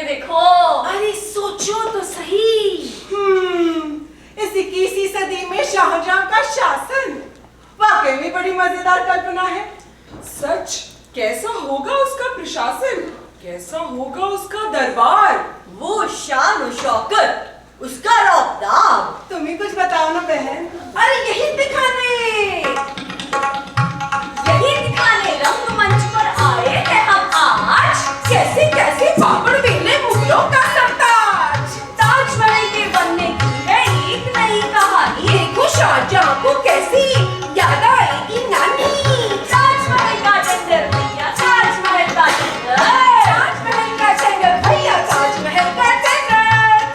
करके देखो। अरे सोचो तो सही। इस 21वीं सदी में शाहजहां का शासन वाकई में बड़ी मजेदार कल्पना है। सच, कैसा होगा उसका प्रशासन, कैसा होगा उसका दरबार, वो शान और शौकत, उसका रौब-दाब। तुम ही कुछ बताओ ना बहन। अरे यही दिखाने रंगमंच पर आए हैं हम आज। कैसे कैसे पापड़ बेले मुगलों का सरताज। ताजमहल के बनने की है एक नई कहानी। देखो शाहजहां को कैसी याद आएगी नानी। ताजमहल का टेंडर भैया, ताजमहल का टेंडर, ताजमहल का टेंडर भैया, ताजमहल का टेंडर,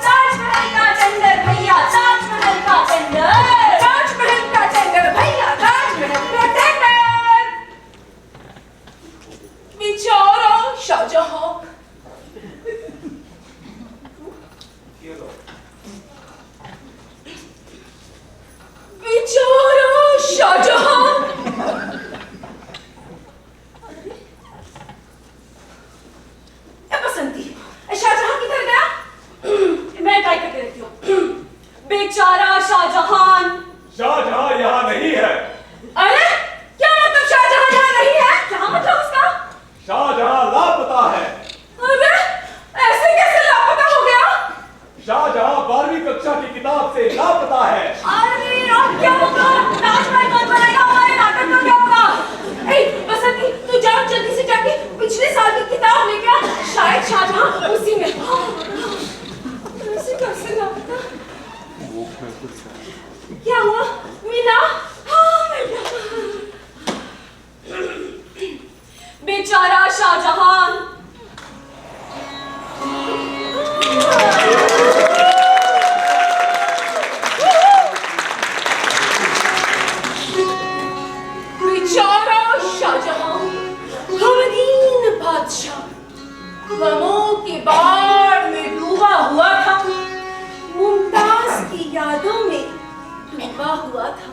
ताजमहल का टेंडर भैया, ताजमहल का टेंडर, ताजमहल का टेंडर भैया, ताजमहल का टेंडर। बेचारा शाहजहां। बेचारा शाहजहां। बसंती, शाहजहां किधर गया? मैं ट्राई करके देखती हूँ। बेचारा शाहजहां। शाहजहां यहाँ नहीं है। अरे क्या मतलब शाहजहां यहाँ नहीं है? क्या मतलब उसका? शाहजहां लापता है। अरे ऐसे कैसे लापता हो गया? शाहजहां 12वीं कक्षा की किताब से लापता है। अरे अब क्या होगा? ताजमहल कौन बनाएगा? हमारे नाटक का क्या होगा? ए बसंती, तू जा जल्दी से जाके पिछले साल की किताब लेके आ। शायद शाहजहां उसी में। ऐसे कैसे लापता? क्या हुआ? मिला? हाँ मिला। बेचारा शाहजहां। बेचारा शाहजहां, गमगीन बादशाह, गमों के बाढ़ में डूबा हुआ था। मुमताज की यादों में डूबा हुआ था।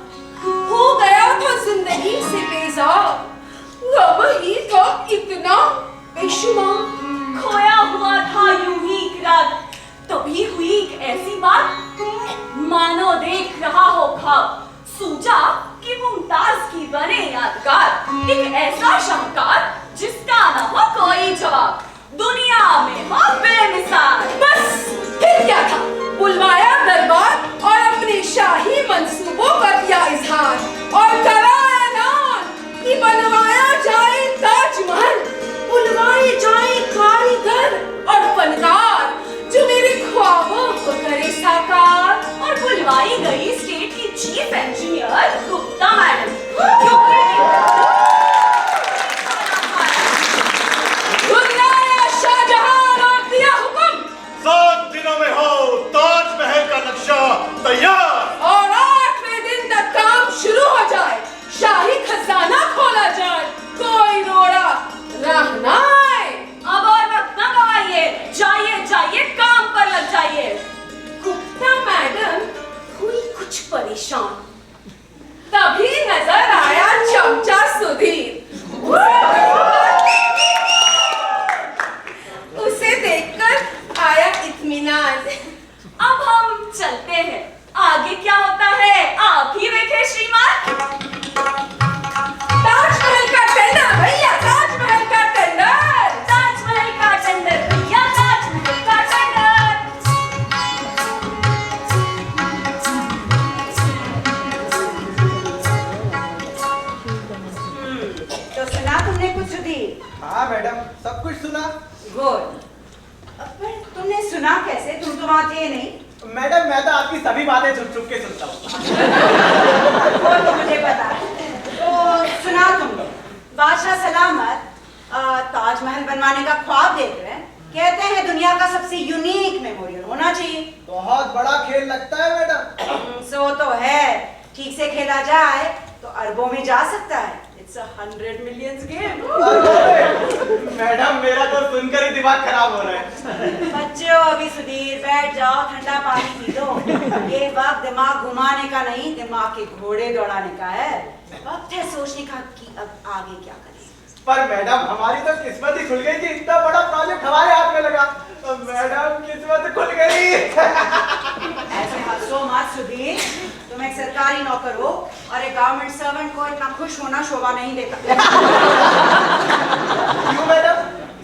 हो गया था जिंदगी से बेजार। गम ही था इतना बेशुमार। खोया हुआ था यूं ही एक रात। तभी हुई एक ऐसी बात, मानो देख रहा हो ख्वाब। सूझा कि मुमताज की बने यादगार। एक ऐसा शाहकार जिसका न हो कोई जवाब, दुनिया में हो बेमिसाल। बस फिर क्या था? बुलवाया दरबार और अपने शाही मंसूबों का किया इजहार। और करा ऐलान कि बनवाया जाए ताजमहल। बुलवाए जाए कारीगर और फनकार जो मेरे ख्वाबों को करे साकार। और बुलवाई गई स्टेट की chief engineer Gupta madam. Shahjahan और दिया हुक्म, 7 दिनों में हो ताजमहल का नक्शा तैयार। और 8वें दिन तक काम शुरू हो जाए। शाही खजाना खोला जाए। कोई रोड़ा राह ना आए। अब और वक्त न गवाइए, जाइए जाइए काम पर लग जाइए। गुप्ता मैडम हुई कुछ परेशान। तभी नजर आया चमचा सुधीर। उसे देखकर आया इत्मीनान। अब हम चलते हैं, आगे क्या होता है आप ही देखें श्रीमान। ताजमहल का टेंडर भैया, ताजमहल का टेंडर, ताजमहल का टेंडर भैया, ताजमहल का टेंडर। तो सुना तुमने कुछ सुधीर? हाँ मैडम, सब कुछ सुना। गुड। पर तुमने सुना कैसे? तुम तो वहाँ थे नहीं। मैडम मैं तो आपकी सभी बातें छुप छुप के सुनता हूँ। वो तो मुझे पता है। तो सुना तुमने, बादशाह सलामत ताजमहल बनवाने का ख्वाब देख रहे हैं। कहते हैं दुनिया का सबसे यूनिक मेमोरियल होना चाहिए। बहुत बड़ा खेल लगता है मैडम। सो तो है, ठीक से खेला जाए तो अरबों में जा सकता है। It's a 100 millions game. Madam मेरा तो सुनकर ही दिमाग खराब हो रहा है। बच्चों अभी सुधीर बैठ जाओ, ठंडा पानी पी लो। ये वक्त दिमाग घुमाने का नहीं, दिमाग के घोड़े दौड़ाने का है। वक्त है सोचने का कि अब आगे क्या करें। पर मैडम हमारी तो किस्मत ही खुल गई कि इतना बड़ा प्रोजेक्ट हमारे हाथ में लगा। मैडम किस्मत खुल गई। ऐसे हंसो मत सुधीर, तुम एक सरकारी नौकर हो और एक गवर्नमेंट सर्वेंट को इतना खुश होना शोभा नहीं देता। क्यों मैडम?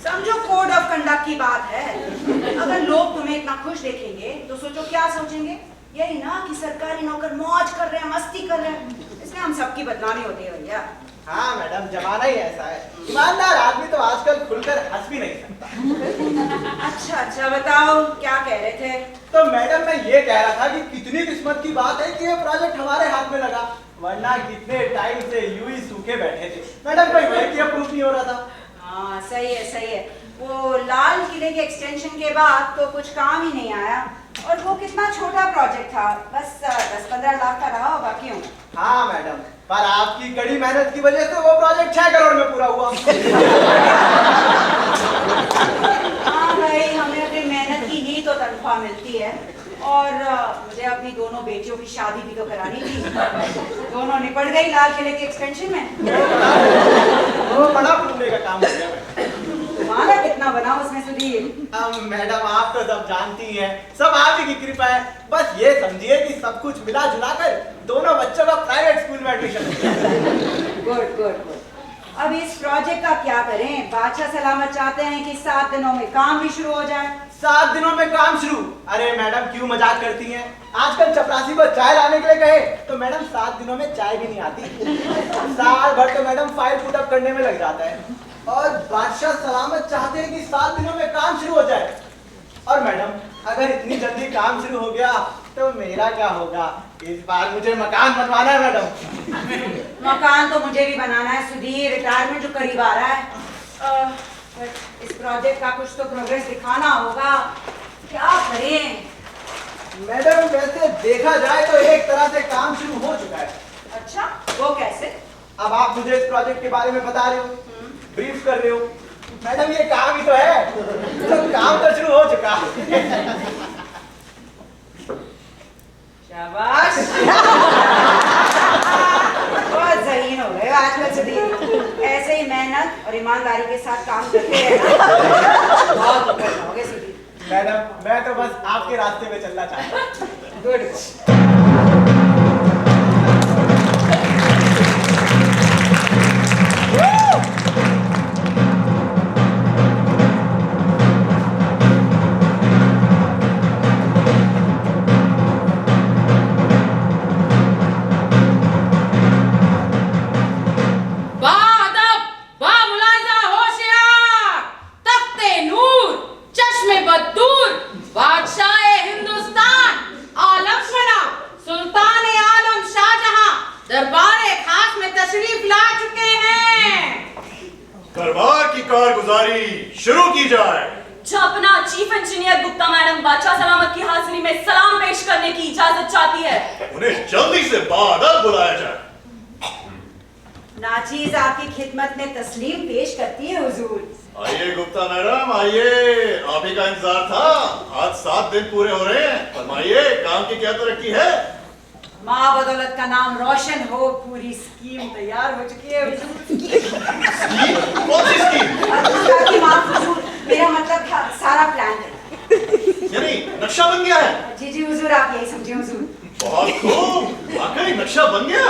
समझो कोड ऑफ कंडक्ट की बात है। अगर लोग तुम्हें इतना खुश देखेंगे तो सोचो क्या सोचेंगे, यही ना कि सरकारी नौकर मौज कर रहे हैं, मस्ती कर रहे हैं, इसलिए हम सबकी बदनामी होती है भैया। हाँ मैडम, जमाना ही ऐसा है। ईमानदार आदमी तो आजकल खुलकर हंस भी नहीं सकता। अच्छा बताओ क्या कह रहे थे? तो मैडम मैं ये कह रहा था कि कितनी किस्मत की बात है कि ये प्रोजेक्ट हमारे हाथ में लगा, वरना कितने टाइम से यूं ही सूखे बैठे थे। मैडम कोई वर्क ही अप्रूव नहीं हो रहा था। हाँ सही है। वो लाल किले के एक्सटेंशन के बाद तो कुछ काम ही नहीं आया, और वो कितना छोटा प्रोजेक्ट था, बस 10-15 लाख का रहा होगा। क्यों? हाँ मैडम, पर आपकी कड़ी मेहनत की वजह से वो प्रोजेक्ट 6 करोड़ में पूरा हुआ। हाँ भाई, हमें अपनी मेहनत की ही तो तनख्वाह मिलती है, और मुझे अपनी दोनों बेटियों की शादी भी तो करानी थी। दोनों निपट गई लाल किले के एक्सटेंशन में। वो बड़ा पुण्य का काम हो गया। तुम्हारा कितना बना उसमें सुधीर? मैडम आप तो सब जानती हैं, सब आप ही की कृपा है। बस ये समझिए कि सब कुछ मिला जुला कर दोनों बच्चों का प्राइवेट स्कूल में एडमिशन। गुड। अब इस प्रोजेक्ट का क्या करें? बादशाह सलामत चाहते हैं कि 7 दिनों में काम भी शुरू हो जाए। 7 दिनों में काम शुरू? अरे मैडम क्यों मजाक करती हैं? आजकल चपरासी को चाय लाने के लिए कहे तो मैडम 7 दिनों में चाय भी नहीं आती। साल भर तो मैडम फाइल पुटअप करने में लग जाता है, और बादशाह सलामत चाहते हैं कि 7 दिनों में काम शुरू हो जाए। और मैडम अगर इतनी जल्दी काम शुरू हो गया तो मेरा क्या होगा? इस बार मुझे मकान बनवाना है मैडम। मकान तो मुझे भी बनाना है सुधीर, रिटायरमेंट जो करीब आ रहा है। बट इस प्रोजेक्ट का कुछ तो प्रोग्रेस दिखाना होगा, क्या करें? मैडम वैसे देखा जाए तो एक तरह से काम शुरू हो चुका है। अच्छा, वो कैसे? अब आप मुझे इस प्रोजेक्ट के बारे में बता रहे हो, ब्रीफ कर रहे हो। मैडम ये काम ही तो है, तो काम तो शुरू हो चुका। शाबाश। बहुत ज़हीन हो गए आजकल सुधीर। ऐसे ही मेहनत और ईमानदारी के साथ काम करते रहना, बहुत ऊपर जाओगे सुधीर। मैडम मैं तो बस आपके रास्ते में चलना चाहता हूँ। गुड। दरबार की कारगुजारी शुरू की जाए। छापना चीफ इंजीनियर गुप्ता मैडम बादशाह सलामत की हाजिरी में सलाम पेश करने की इजाजत चाहती है। उन्हें जल्दी से बादल बुलाया जाए। नाचीज आपकी खिदमत में तस्लीम पेश करती है हुजूर। आइए गुप्ता मैडम आइए, आप ही का इंतजार था। आज 7 दिन पूरे हो रहे हैं, फरमाइए काम की क्या तरक्की है? माँ बदौलत का नाम रोशन हो, पूरी स्कीम तैयार हो चुकी है हुजूर। स्कीम? कौन सी स्कीम? माफ हुजूर, मेरा मतलब था सारा प्लान है। यानी नक्शा बन गया है? जी हुजूर, आप यही समझे हुजूर। बहुत खूब, वाकई नक्शा बन गया।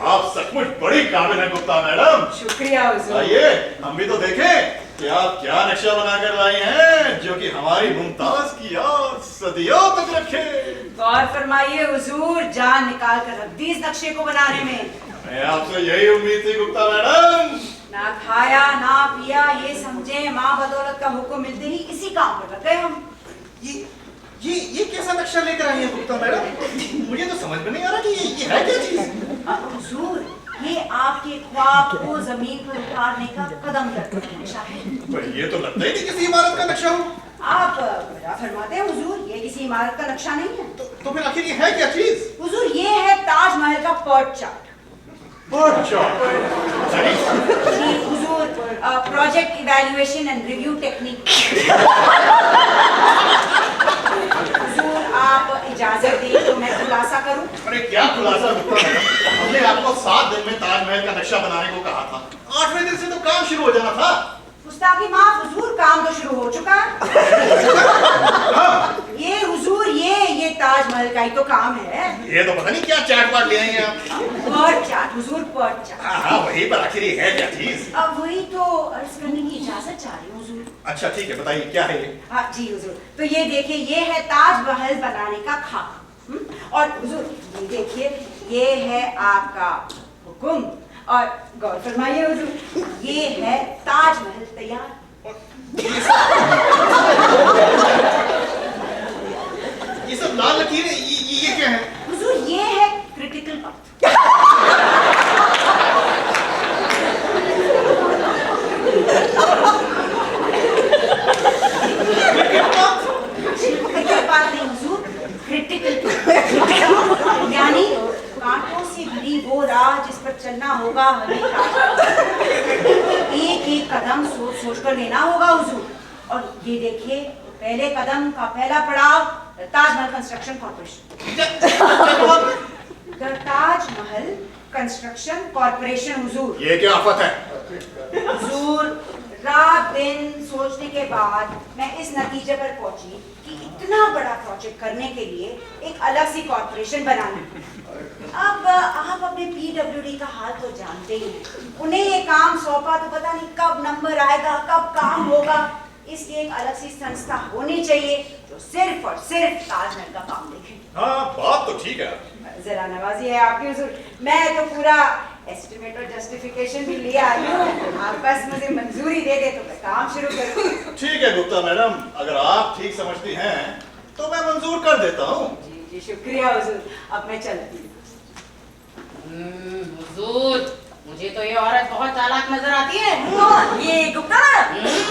आप सचमुच बड़ी काबिल हैं गुप्ता मैडम। शुक्रिया हुजूर। आइए हम भी तो देखें कि आप क्या नक्शा बनाकर लाई हैं जो कि हमारी मुमताज की याद सदियों तक रखे। गौर फरमाइए हुजूर, जान निकाल कर रख दी इस नक्शे को बनाने में। मैं आपसे यही उम्मीद थी गुप्ता मैडम। ना खाया ना पिया, ये समझे माँ बदौलत का हुक्म मिलते ही इसी काम पर लग गए हम। ये कैसा नक्शा लेकर आई है गुप्ता मैडम? मुझे तो समझ में नहीं आ रहा कि ये है क्या चीज? हुजूर, ये आपके ख्वाब को जमीन पर उतारने का कदम रखने का नक्शा है। पर ये तो लगता ही नहीं किसी इमारत का नक्शा हो। आप बड़ा फरमाते हैं हुजूर, ये किसी इमारत का नक्शा नहीं है। तो फिर आखिर ये है क्या चीज? हुजूर, ये है ताजमहल का पर्ट चार्ट। जी हुजूर, project evaluation and review technique. हुजूर, आप इजाजत दें तो मैं खुलासा करूं? अरे क्या खुलासा गुप्ता मैडम? हमने आपको 7 दिन में ताजमहल का नक्शा बनाने को कहा था, 5वें दिन से तो काम शुरू हो जाना था। गुस्ताखी माफ हुजूर, काम तो शुरू हो चुका है। ये हुजूर, ये ताजमहल का ही तो काम है। ये तो पता नहीं क्या चाट बाट ले आएंगे आप। पर्ट चाट हुजूर, पर्ट चाट। हाँ वही, पर आखिर ये है क्या चीज? अब वही तो अर्ज करने की इजाजत चाह रही हूँ हुजूर। अच्छा ठीक है, बताइए क्या है ये? हाँ जी हुजूर, तो ये देखिए, ये है ताजमहल बनाने का खाका। और हुजूर ये देखिए, ये है आपका हुक्म। और गौर फरमाइए हुजूर, ये है ताजमहल तैयार। ये सब लाल लकीरें, ये क्या है? हुजूर ये है क्रिटिकल वक्त। बात नहीं हुजूर, क्रिटिकल यानी कांटों से भरी वो राह जिस पर चलना होगा हमें। एक एक कदम सोच सोच कर लेना होगा हुजूर। और ये देखिए, पहले कदम का पहला पड़ाव Taj Mahal construction corporation. Taj Mahal construction corporation हुजूर। ये क्या आफत है? हुजूर, रात दिन सोचने के बाद मैं इस नतीजे पर पहुंची कि इतना बड़ा प्रोजेक्ट करने के लिए एक अलग सी कॉर्पोरेशन बनानी। अब आप अपने पीडब्ल्यूडी का हाल तो जानते ही हैं। उन्हें ये काम सौंपा तो पता नहीं कब नंबर आएगा, कब काम होगा। इसलिए एक अलग सी संस्था होनी चाहिए जो सिर्फ और सिर्फ ताजमहल का काम देखे। हाँ बात तो ठीक है। जरा नवाजी है आपकी हुजूर। मैं तो पूरा एस्टिमेट और जस्टिफिकेशन भी ले आई हूँ। आप बस मुझे मंजूरी दे दे तो मैं काम शुरू करूँ। ठीक है गुप्ता मैडम, अगर आप ठीक समझती हैं तो मैं मंजूर कर देता हूँ। जी जी शुक्रिया हुजूर, अब मैं चलती हूँ। हुजूर, मुझे तो ये औरत बहुत चालाक नजर आती है। ये गुप्ता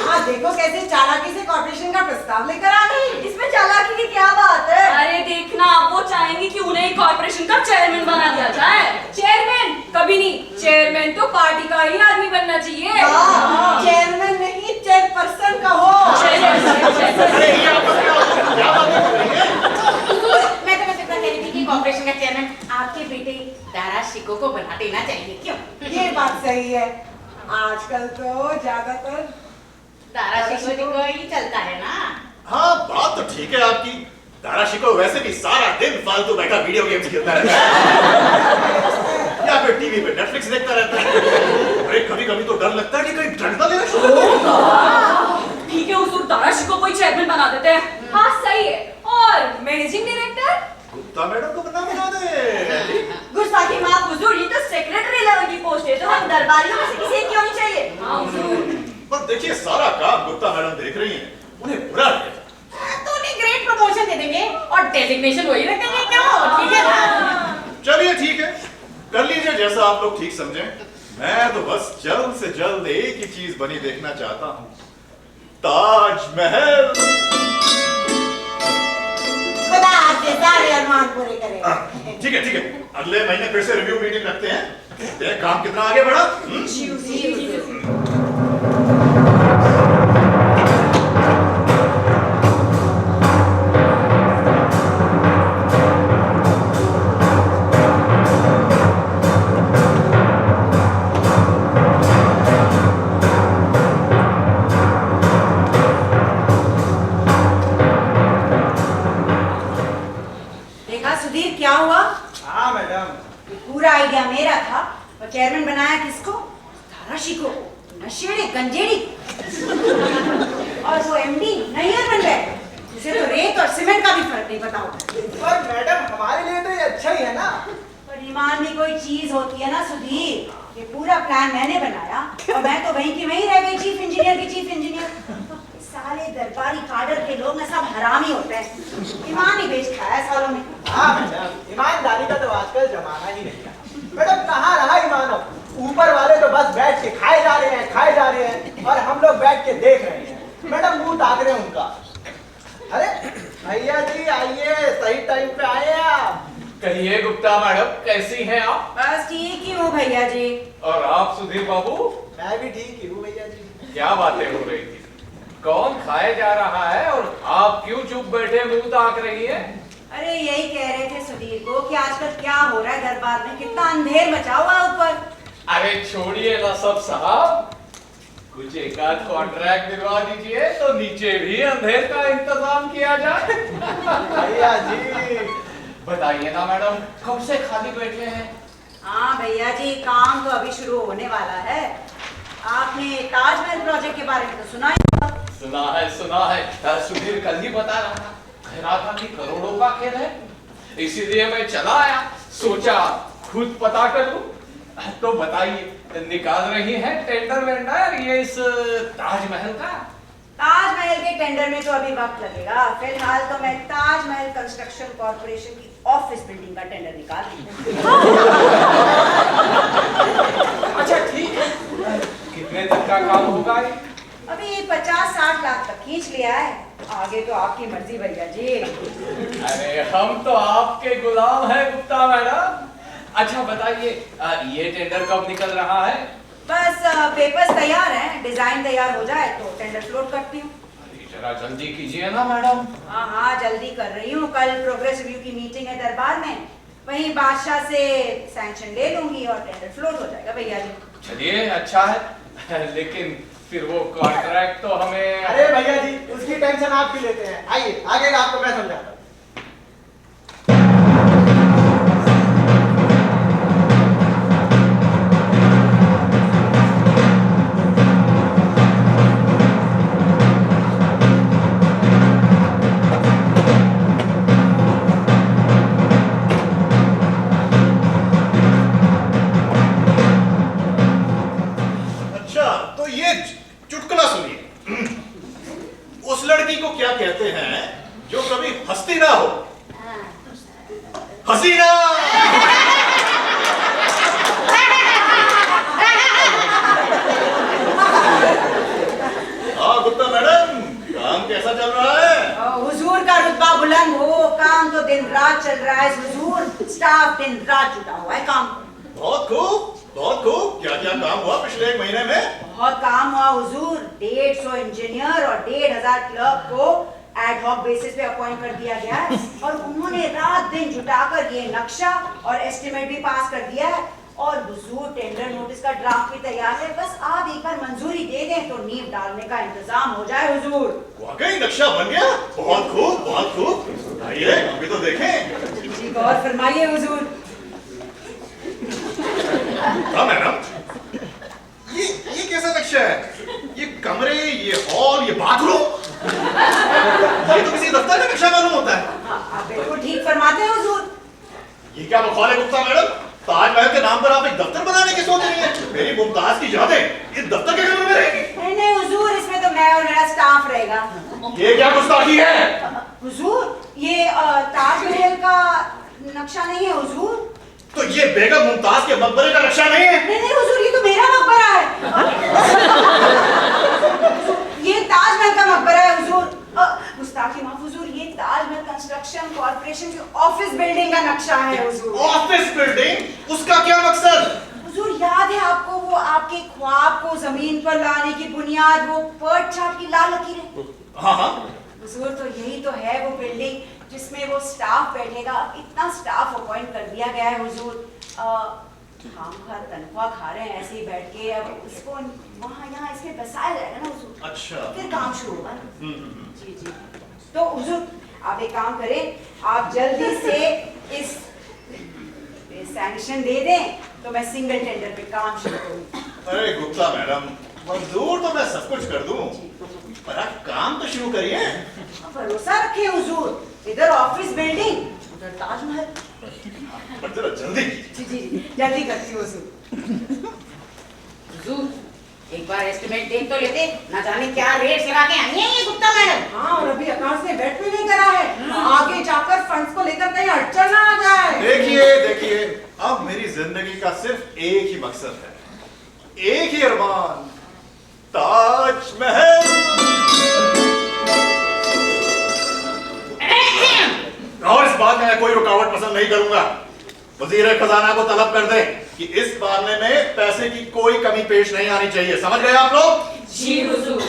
हाँ देखो कैसे चालाकी से कॉर्पोरेशन का प्रस्ताव लेकर आ गई। इसमें चालाकी की क्या बात है? अरे देखना, वो चाहेंगी कि उन्हें कॉर्पोरेशन का चेयरमैन बना दिया जाए। चेयरमैन कभी नहीं, चेयरमैन तो पार्टी का ही आदमी बनना चाहिए। चेयरमैन नहीं, चेयरपर्सन कहो। अरे ये आप लोग क्या बातें कर रही हैं? मैं तो बस इतना कह रही थी कि कॉर्पोरेशन का चेयरमैन आपके बेटे दारा शिको को बना देना चाहिए। क्यों? ये बात सही है। आजकल तो ज्यादातर दारा शिको को ही चलता है ना। हाँ बात तो ठीक है आपकी। दारा शिको वैसे भी सारा दिन फालतू बैठा वीडियो गेम्स खेलता रहता है या फिर टीवी पे नेटफ्लिक्स देखता रहता है। अरे कभी कभी तो डर लगता है कि कहीं ड्रग्स ना लेना शुरू कर दे। ठीक है हुजूर, दारा शिको को ही चेयरमैन बना देते हैं। हाँ सही है। और मैनेजिंग डायरेक्टर गुप्ता मैडम को बना दे। गुस्ताखी माफ हुजूर, ये तो सेक्रेटरी लेवल की पोस्ट है, तो हम दरबारियों में से किसी एक की होनी चाहिए। हाँ हुजूर। पर देखिए सारा काम गुप्ता मैडम देख रही हैं, उन्हें बुरा लगेगा। तो उन्हें ग्रेड प्रमोशन दे देंगे और डेजिग्नेशन वही रखेंगे। क्यों? ठीक है ना? चलिए ठीक है, कर लीजिए जैसा आप लोग ठीक समझें। मैं तो बस जल्द से जल्द एक ही चीज बनी देखना चाहता हूँ, ताजमहल। खुदा आपके सारे अरमान पूरे करे। ठीक है अगले महीने फिर से रिव्यू मीटिंग रखते हैं, देखते हैं काम कितना आगे बढ़ा। देखा सुधीर क्या हुआ? हाँ मैडम। पूरा आइडिया मेरा था और चेयरमैन बनाया किसको? धाराशी को। नशेड़ी गंजेड़ी। और वो एमडी नैयर बन गए। उसे तो रेत और सीमेंट का भी फर्क नहीं पता होगा। पर मैडम हमारे लिए तो ये अच्छा ही है ना। पर ईमान भी कोई चीज होती है ना सुधीर। ये पूरा प्लान मैंने बनाया और मैं तो वहीं की वहीं रह गई चीफ इंजीनियर की चीफ इंजीनियर। साले दरबारी काडर के लोग ना सब हरामी होते हैं। ईमान ही बेच खाया सालों में। हाँ मैडम, ईमानदारी का तो आजकल जमाना ही नहीं है। मैडम कहाँ रहा ईमान अब? ऊपर वाले तो बस बैठ के खाए जा रहे हैं और हम लोग बैठ के देख रहे हैं। मैडम मुंह ताक रहे हैं उनका। अरे भैया जी आइए, सही टाइम पे आए आप। कहिए गुप्ता मैडम, कैसी हैं आप? बस ठीक ही हूँ भैया जी। और आप सुधीर बाबू? मैं भी ठीक ही हूँ भैया जी। क्या बातें हो रही थी? कौन खाए जा रहा है और आप क्यों चुप बैठे मुंह ताक रही हैं? अरे यही कह रहे थे सुधीर को कि आजकल क्या हो रहा है दरबार में, कितना अंधेर मचा हुआ है ऊपर। अरे छोड़िए ना सब साहब, कुछ एक आध कॉन्ट्रैक्ट दिलवा दीजिए तो नीचे भी अंधेर का इंतजाम किया जाए। भैया जी बताइए ना मैडम, कब से खाली बैठे हैं? हाँ भैया जी, काम तो अभी शुरू होने वाला है। आपने ताजमहल प्रोजेक्ट के बारे में तो सुना ही होगा। सुना है। सुधीर कल ही बता रहा था, कह रहा था कि करोड़ों का खेल है, इसीलिए मैं चला आया, सोचा खुद पता कर लूं। तो बताइए, निकाल रही है टेंडर वेंडर ये इस ताजमहल का? ताजमहल के टेंडर में तो अभी वक्त लगेगा। फिलहाल तो मैं ताजमहल कंस्ट्रक्शन कॉर्पोरेशन की ऑफिस बिल्डिंग का टेंडर निकाल रही हूँ। अच्छा ठीक है, कितने तक का काम होगा ये? अभी 50-60 लाख तक खींच लिया है, आगे तो आपकी मर्जी भैया जी। अरे हम तो आपके गुलाम हैं गुप्ता मैडम। अच्छा बताइए, ये टेंडर कब निकल रहा है? बस पेपर्स तैयार हैं, डिजाइन तैयार हो जाए तो टेंडर फ्लोट करती हूँ। जरा जल्दी कीजिए ना मैडम। हाँ जल्दी कर रही हूँ। कल प्रोग्रेस रिव्यू की मीटिंग है दरबार में, वहीं बादशाह से सैंक्शन ले लूंगी और टेंडर फ्लोट हो जाएगा भैया जी। चलिए अच्छा है, लेकिन फिर वो कॉन्ट्रैक्ट तो हमें। अरे भैया जी, उसकी टेंशन आप क्यों लेते हैं? आइए आगे का आपको मैं समझाता हूँ। चुटकुला सुनिए। उस लड़की को क्या कहते हैं जो कभी हंसती ना हो? हसीना। हाँ गुप्ता मैडम, काम कैसा चल रहा है? हुजूर का रुतबा बुलंद हो, काम तो दिन रात चल रहा है हुजूर। स्टाफ दिन रात जुटा हुआ है काम। बहुत खूब, बहुत खूब। क्या क्या काम हुआ पिछले 1 महीने में? बहुत काम हुआ हुजूर। 150 इंजीनियर और 1500 क्लर्क को एड हॉक बेसिस पे अपॉइंट कर दिया गया है और उन्होंने रात दिन जुटाकर ये नक्शा और एस्टिमेट भी पास कर दिया है। और हुजूर टेंडर नोटिस का ड्राफ्ट भी तैयार है, बस आप एक बार मंजूरी दे दें तो नींव डालने का इंतजाम हो जाए हुजूर। वाकई नक्शा बन गया? बहुत खूब, बहुत खूब। आइए हम भी तो देखें। जी गौर फरमाइए हुजूर। हाँ मैडम, ये कैसा नक्शा है? ये कमरे, ये हॉल, ये बाथरूम, ये तो किसी दफ्तर का नक्शा मालूम होता है। हाँ, आप बिल्कुल ठीक फरमाते हैं हुजूर। ये क्या बकवास है गुप्ता मैडम? ताजमहल के नाम पर आप एक दफ्तर बनाने की सोच रही हैं? मेरी मुमताज की यादें इस दफ्तर के कमरे में रहेगी? नहीं नहीं हुजूर, इसमें तो मैं और मेरा स्टाफ रहेगा। ये क्या गुस्ताखी है? हुजूर, ये ताजमहल का नक्शा नहीं है हुजूर। तो ये बेगम मुमताज के मकबरे का नक्शा नहीं है? नहीं नहीं हुजूर, ये तो मेरा मकबरा है। ये ताजमहल का मकबरा है हुजूर। गुस्ताखी माफ हुजूर, ये ताजमहल कंस्ट्रक्शन कॉर्पोरेशन की ऑफिस बिल्डिंग का नक्शा है हुजूर। Office building? उसका क्या मकसद? हुजूर याद है आपको वो आपके ख्वाब को जमीन पर लाने की बुनियाद, वो पर्ट चार्ट की लाल लकीरें? हाँ हाँ हुजूर, तो यही तो है वो बिल्डिंग जिसमें वो स्टाफ बैठेगा। इतना स्टाफ अपॉइंट कर दिया गया है हुजूर। हम हर तनख्वाह खा रहे हैं ऐसे ही बैठ के। अब उसको वहाँ यहाँ इसमें बसाया जाएगा ना हुजूर। अच्छा, फिर काम शुरू होगा ना। जी जी। तो हुजूर आप एक काम करें, आप जल्दी से इस सैंक्शन दे दें तो मैं सिंगल टेंडर पे काम शुरू करूँ। अरे गुप्ता मैडम, मंजूर तो मैं सब कुछ कर दूं, पर आप काम तो शुरू करिए। भरोसा रखें हुजूर, इधर ऑफिस बिल्डिंग, उधर ताजमहल। पर जरा जल्दी। जी जी जी, जल्दी करती हूँ हुजूर। हुजूर, एक बार एस्टिमेट देख तो लेते, ना जाने क्या रेट्स लगा के आई है ये गुप्ता मैडम। हाँ, और अभी अकाउंट्स में बैठ भी नहीं करा है। आगे जाकर फंड्स को लेकर कहीं अड़चन ना आ जाए। देखिए देखिए, अब मेरी जिंदगी का सिर्फ एक ही मकसद है, एक ही अरमान, ताजमहल। और इस बात में मैं कोई रुकावट पसंद नहीं करूंगा। वजीर खजाना को तलब कर दे कि इस मामले में पैसे की कोई कमी पेश नहीं आनी चाहिए। समझ गए आप लोग? जी हुजूर।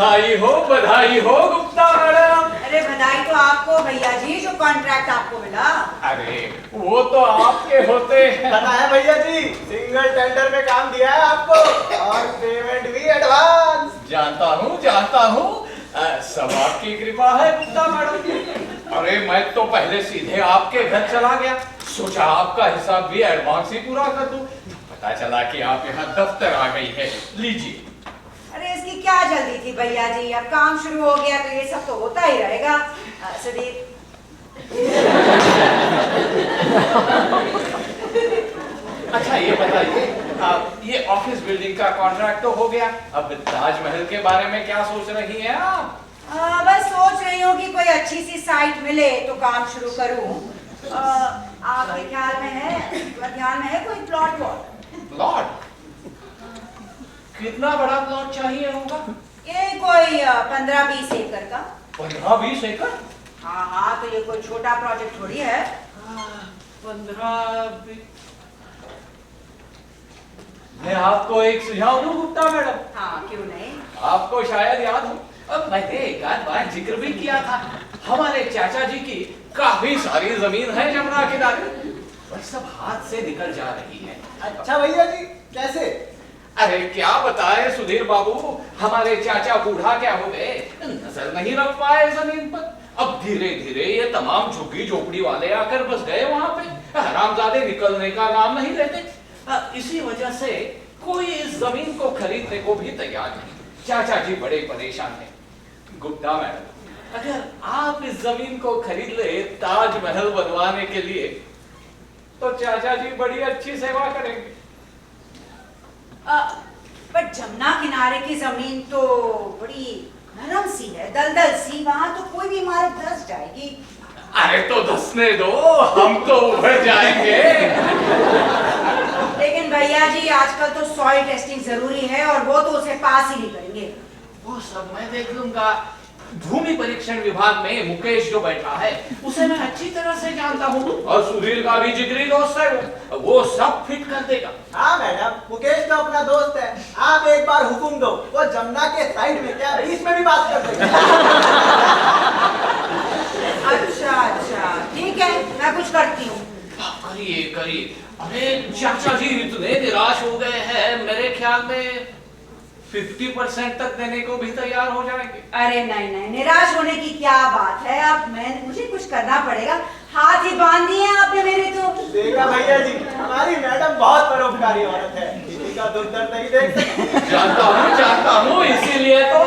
बधाई हो गुप्ता मैडम। अरे बधाई तो आपको भैया जी, जो कॉन्ट्रैक्ट आपको मिला। अरे वो तो आपके होते हैं। पता है भैया जी, सिंगल टेंडर में काम दिया है आपको और पेमेंट भी एडवांस। जानता हूँ सब आपकी कृपा है गुप्ता मैडम। अरे मैं तो पहले सीधे आपके घर चला गया, सोचा आपका हिसाब भी एडवांस ही पूरा कर दूं। पता चला कि आप यहाँ दफ्तर आ गई है। लीजिए। अरे इसकी क्या जल्दी थी भैया जी, अब काम शुरू हो गया तो ये सब तो होता ही रहेगा। सुधीर अच्छा ये बताइए, ये ऑफिस बिल्डिंग का कॉन्ट्रैक्ट तो हो गया, अब ताजमहल के बारे में क्या सोच रही हैं आप? बस सोच रही हूँ कि कोई अच्छी सी साइट मिले तो काम शुरू करूँ। आपके ख्याल में है, ध्यान में है कोई प्लॉट वॉट? प्लॉट? कितना बड़ा प्लॉट चाहिए होगा? ये कोई 15-20 एकड़ का। 15-20 एकड़? हाँ, तो ये कोई छोटा प्रोजेक्ट थोड़ी है। 15-20। मैं आपको एक सुझाव दूं गुप्ता मैडम? हाँ, क्यों नहीं। आपको शायद याद हो, अब मैंने एक आध बार जिक्र भी किया था, हमारे चाचा जी की काफी सारी जमीन है जमुना किनारे, पर सब हाथ से निकल जा रही है। अच्छा भैया जी, कैसे? अरे क्या बताए सुधीर बाबू, हमारे चाचा बूढ़ा क्या हो गए, नजर नहीं रख पाए जमीन पर। अब धीरे धीरे ये तमाम झुग्गी झोपड़ी वाले आकर बस गए वहां पे, हरामजादे निकलने का नाम नहीं लेते। इसी वजह से कोई इस जमीन को खरीदने को भी तैयार नहीं। चाचा जी बड़े परेशान हैं। गुप्ता मैडम, अगर आप इस जमीन को खरीद ले ताजमहल बनवाने के लिए, तो चाचा जी बड़ी अच्छी सेवा करेंगे। पर जमुना किनारे की जमीन तो बड़ी नरम सी है, दलदल सी, वहां तो कोई भी इमारत धंस जाएगी। अरे तो धंसने दो, हम तो उभर जाएंगे। लेकिन भैया जी आजकल तो सॉइल टेस्टिंग जरूरी है और वो तो उसे पास ही नहीं करेंगे। वो सब मैं देख लूंगा। भूमि परीक्षण विभाग में मुकेश जो बैठा है, उसे मैं अच्छी तरह से जानता हूँ, और सुधीर का भी जिगरी दोस्त है, वो सब फिट कर देगा। हाँ मैडम, मुकेश तो अपना दोस्त है, आप एक बार हुक्म दो, वो जमुना के साइड में क्या बीच में भी बात कर देगा। अच्छा, ठीक है, मैं कुछ करती हूँ। करिए। अरे चाचा जी इतने निराश हो गए हैं, मेरे ख्याल में 50% तक देने को भी तैयार हो जाएंगे। अरे नहीं, निराश होने की क्या बात है। अब मुझे कुछ करना पड़ेगा, हाथ ही बांध दिए आपने मेरे तो। देखा भैया जी, हमारी मैडम बहुत परोपकारी औरत है, किसी का दुख दर्द नहीं देख सकती। जानता हूँ, इसीलिए तो।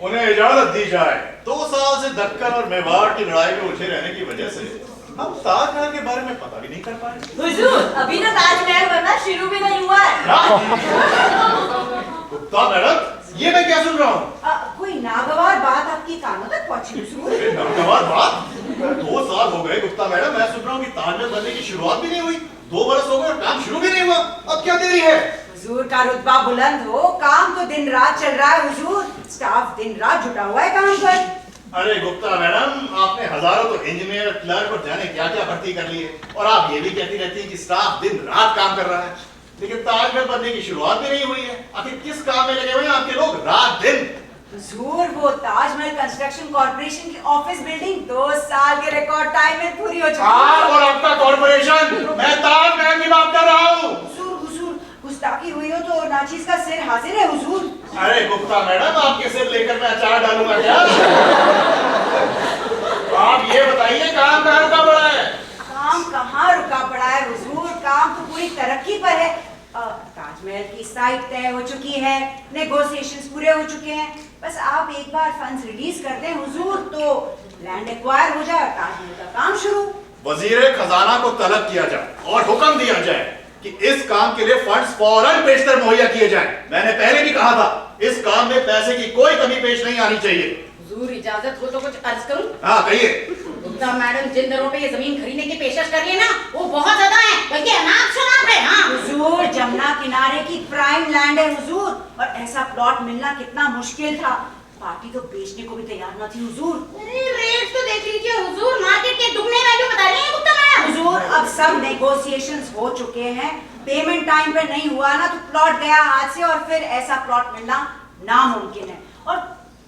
उन्हें इजाजत दी जाए। 2 साल से दक्कन और मेवाड़ की लड़ाई में उलझे रहने की वजह से हम ताजमहल के बारे में पता भी नहीं कर पाए। हुजूर, अभी तो ताजमहल बनना शुरू भी नहीं हुआ है। गुप्ता मैडम, ये मैं क्या सुन रहा हूँ? कोई नागवार बात आपकी कानों तक पहुंची हुजूर? नागवार बात? 2 साल हो गए गुप्ता मैडम, मैं सुन रहा हूँ कि ताजमहल बनने की शुरुआत भी नहीं हुई, 2 बरस हो गए और काम शुरू भी नहीं हुआ, अब क्या देरी है? हुजूर का रुतबा बुलंद हो, काम तो दिन रात चल रहा है हुजूर, स्टाफ दिन रात जुटा हुआ है काम पर। अरे गुप्ता मैडम, आपने हजारों तो इंजीनियर, क्लर्क और जाने क्या क्या भर्ती कर ली है, और आप ये भी कहती रहती हैं कि स्टाफ दिन रात काम कर रहा है, लेकिन ताजमहल बनने की शुरुआत भी नहीं हुई है। आखिर किस काम में लगे हुए हैं आपके लोग रात दिन? हुजूर, वो ताजमहल कंस्ट्रक्शन कॉर्पोरेशन की ऑफिस बिल्डिंग 2 साल के रिकॉर्ड टाइम में पूरी हो चुकी है। और आपका कॉर्पोरेशन, मैं ताजमहल की बात कर रहा हूँ। गुस्ताखी हुई हो तो नाचीज का सिर हाजिर है हुजूर। अरे गुप्ता मैडम, आपके सिर लेकर मैं अचार डालूंगा क्या? आप ये बताइए, काम कहाँ रुका पड़ा है? काम कहाँ रुका पड़ा है हुजूर, काम तो पूरी तरक्की पर है। ताजमहल की साइट तय हो चुकी है, नेगोशिएशंस पूरे हो चुके हैं, बस आप एक बार फंड्स रिलीज कर दें हुजूर तो लैंड एक्वायर हो जाए और ताजमहल का काम शुरू। वजीर खजाना को तलब किया जाए और हुक्म दिया जाए कि इस काम के लिए फंड्स फौरन पेशतर मुहैया किए जाएं। मैंने पहले भी कहा था इस काम में पैसे की कोई कमी पेश नहीं आनी चाहिए। हुजूर इजाजत हो तो कुछ अर्ज करूं? हाँ कहिए। गुप्ता मैडम जिन दरों पे ये जमीन खरीदने की पेशकश कर रही है ना वो बहुत ज्यादा है, बल्कि अनाप शनाप है। हाँ हुजूर जमुना किनारे की प्राइम लैंड है हुजूर, और ऐसा प्लॉट मिलना कितना मुश्किल था। पार्टी तो बेचने को भी तैयार न थी हुजूर। अरे रेट तो देख लीजिए हुजूर, मार्केट के दुगने वैल्यू बता रही हैं गुप्ता मैडम। हुजूर अब सब नेगोशिएशंस हो चुके हैं, पेमेंट टाइम पे नहीं हुआ ना तो प्लॉट गया हाथ से, और फिर ऐसा प्लॉट मिलना नामुमकिन है, और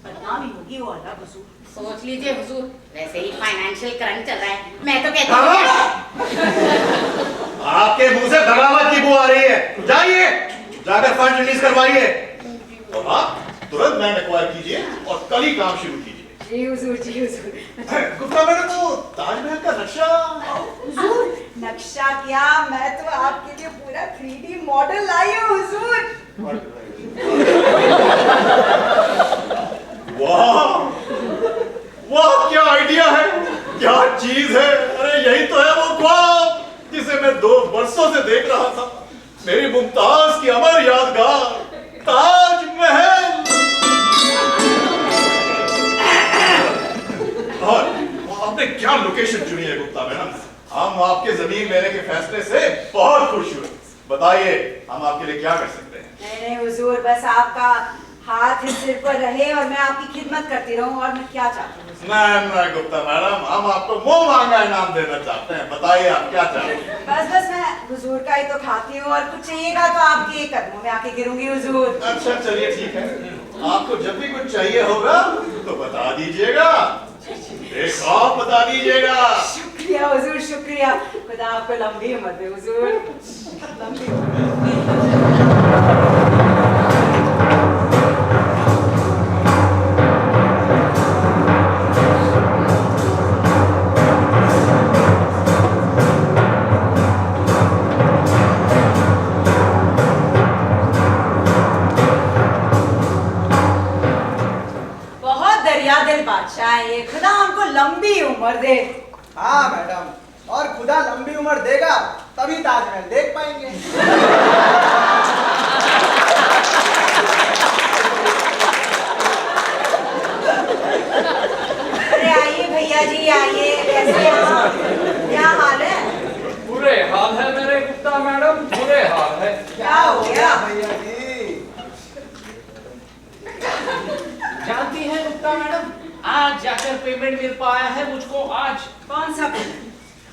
बदनामी होगी वो अलग हुजूर। सोच लीजिए हुजूर, वैसे ही फाइनेंशियल क्रंच चल रहा है, मैं तो कहती हूँ आपके मुंह से बगावत की बू आ रही है। जाइए जाकर फंड रिलीज करवाइए और आप तुरंत लैंड एक्वायर कीजिए और कल ही काम शुरू कीजिए। जी हुजूर, जी हुजूर। गुप्ता मैडम वो ताजमहल का नक्शा। हुजूर नक्शा क्या, मैं तो आपके लिए पूरा 3D मॉडल लाई हूँ हुजूर। वाह वाह क्या आइडिया है, क्या चीज है। अरे यही तो है वो ख्वाब जिसे मैं 2 वर्षों से देख रहा था। मेरी मुमताज की अमर यादगार ताजमहल। और आपने क्या लोकेशन चुनी है गुप्ता मैडम। हम आपके जमीन लेने के फैसले से बहुत खुश हुए। बताइए हम आपके लिए क्या कर सकते हैं। नहीं नहीं हुजूर, बस आपका हाथ इस सिर पर रहे और मैं आपकी खिदमत करती रहूं, और मैं क्या चाहती हूँ। नहीं गुप्ता मैडम, हम आपको मुंह मांगा इनाम देना चाहते हैं। बताइए आप क्या चाहते हैं। बस मैं हुजूर का ही तो खाती हूँ, और कुछ चाहिएगा तो आपके कदमों में आके गिरूंगी हुजूर। अच्छा चलिए ठीक है, आपको जब भी कुछ चाहिए होगा तो बता दीजिएगा, एक आप बता दीजिएगा। शुक्रिया हुजूर, शुक्रिया। खुदा आपको लंबी उम्र दे हुजूर, लंबी उम्र। बादशाह है ये, खुदा हमको लंबी उम्र दे। हाँ मैडम, और खुदा लंबी उम्र देगा तभी ताजमहल देख पाएंगे। अरे आइए भैया जी आइए, कैसे हैं आप? क्या हाल है? बुरे हाल है मेरे गुप्ता मैडम, बुरे हाल है। क्या हो गया भैया जी? जानती हैं गुप्ता मैडम, आज जाकर पेमेंट मिल पाया है मुझको आज। कौन सा पेमेंट?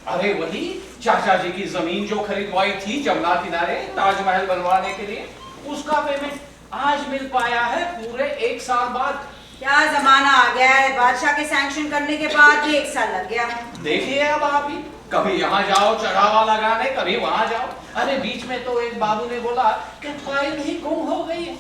अरे वही चाचा जी की जमीन जो खरीदवाई थी जमुना किनारे ताजमहल बनवाने के लिए, उसका पेमेंट आज मिल पाया है पूरे 1 साल बाद। क्या जमाना आ गया है, बादशाह के सैंक्शन करने के बाद भी 1 साल लग गया। देखिए अब आप ही कभी यहाँ जाओ चढ़ावा लगाने, कभी वहां जाओ। अरे बीच में तो एक बाबू ने बोला कि फाइल ही गुम हो गई है।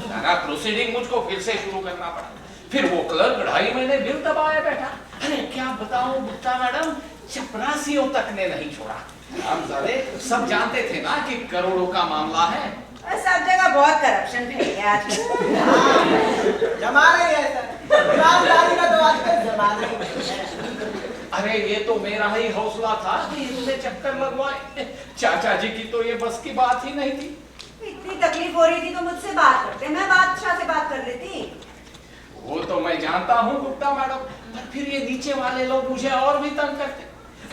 सारा प्रोसीडिंग मुझको फिर से शुरू करना पड़ा। फिर वो क्लर्क 2.5 महीने बिल दबाए बैठा। अरे क्या बताऊं गुप्ता मैडम, चपरासियों तक ने नहीं छोड़ा। हम सारे सब जानते थे ना कि करोड़ों का मामला है। सब जगह बहुत करप्शन फैल गया आजकल। जमाना ही ऐसा है, ईमानदारी का तो आजकल जमाना ही। अरे ये तो मेरा ही हौसला था कि इससे चक्कर लगवाए। चाचा जी की तो ये बस की बात ही नहीं थी। इतनी तकलीफ हो रही थी तो मुझसे बात करते, मैं बादशाह से बात कर लेती। वो तो मैं जानता हूँ गुप्ता मैडम, पर फिर ये नीचे वाले लोग मुझे और भी तंग करते।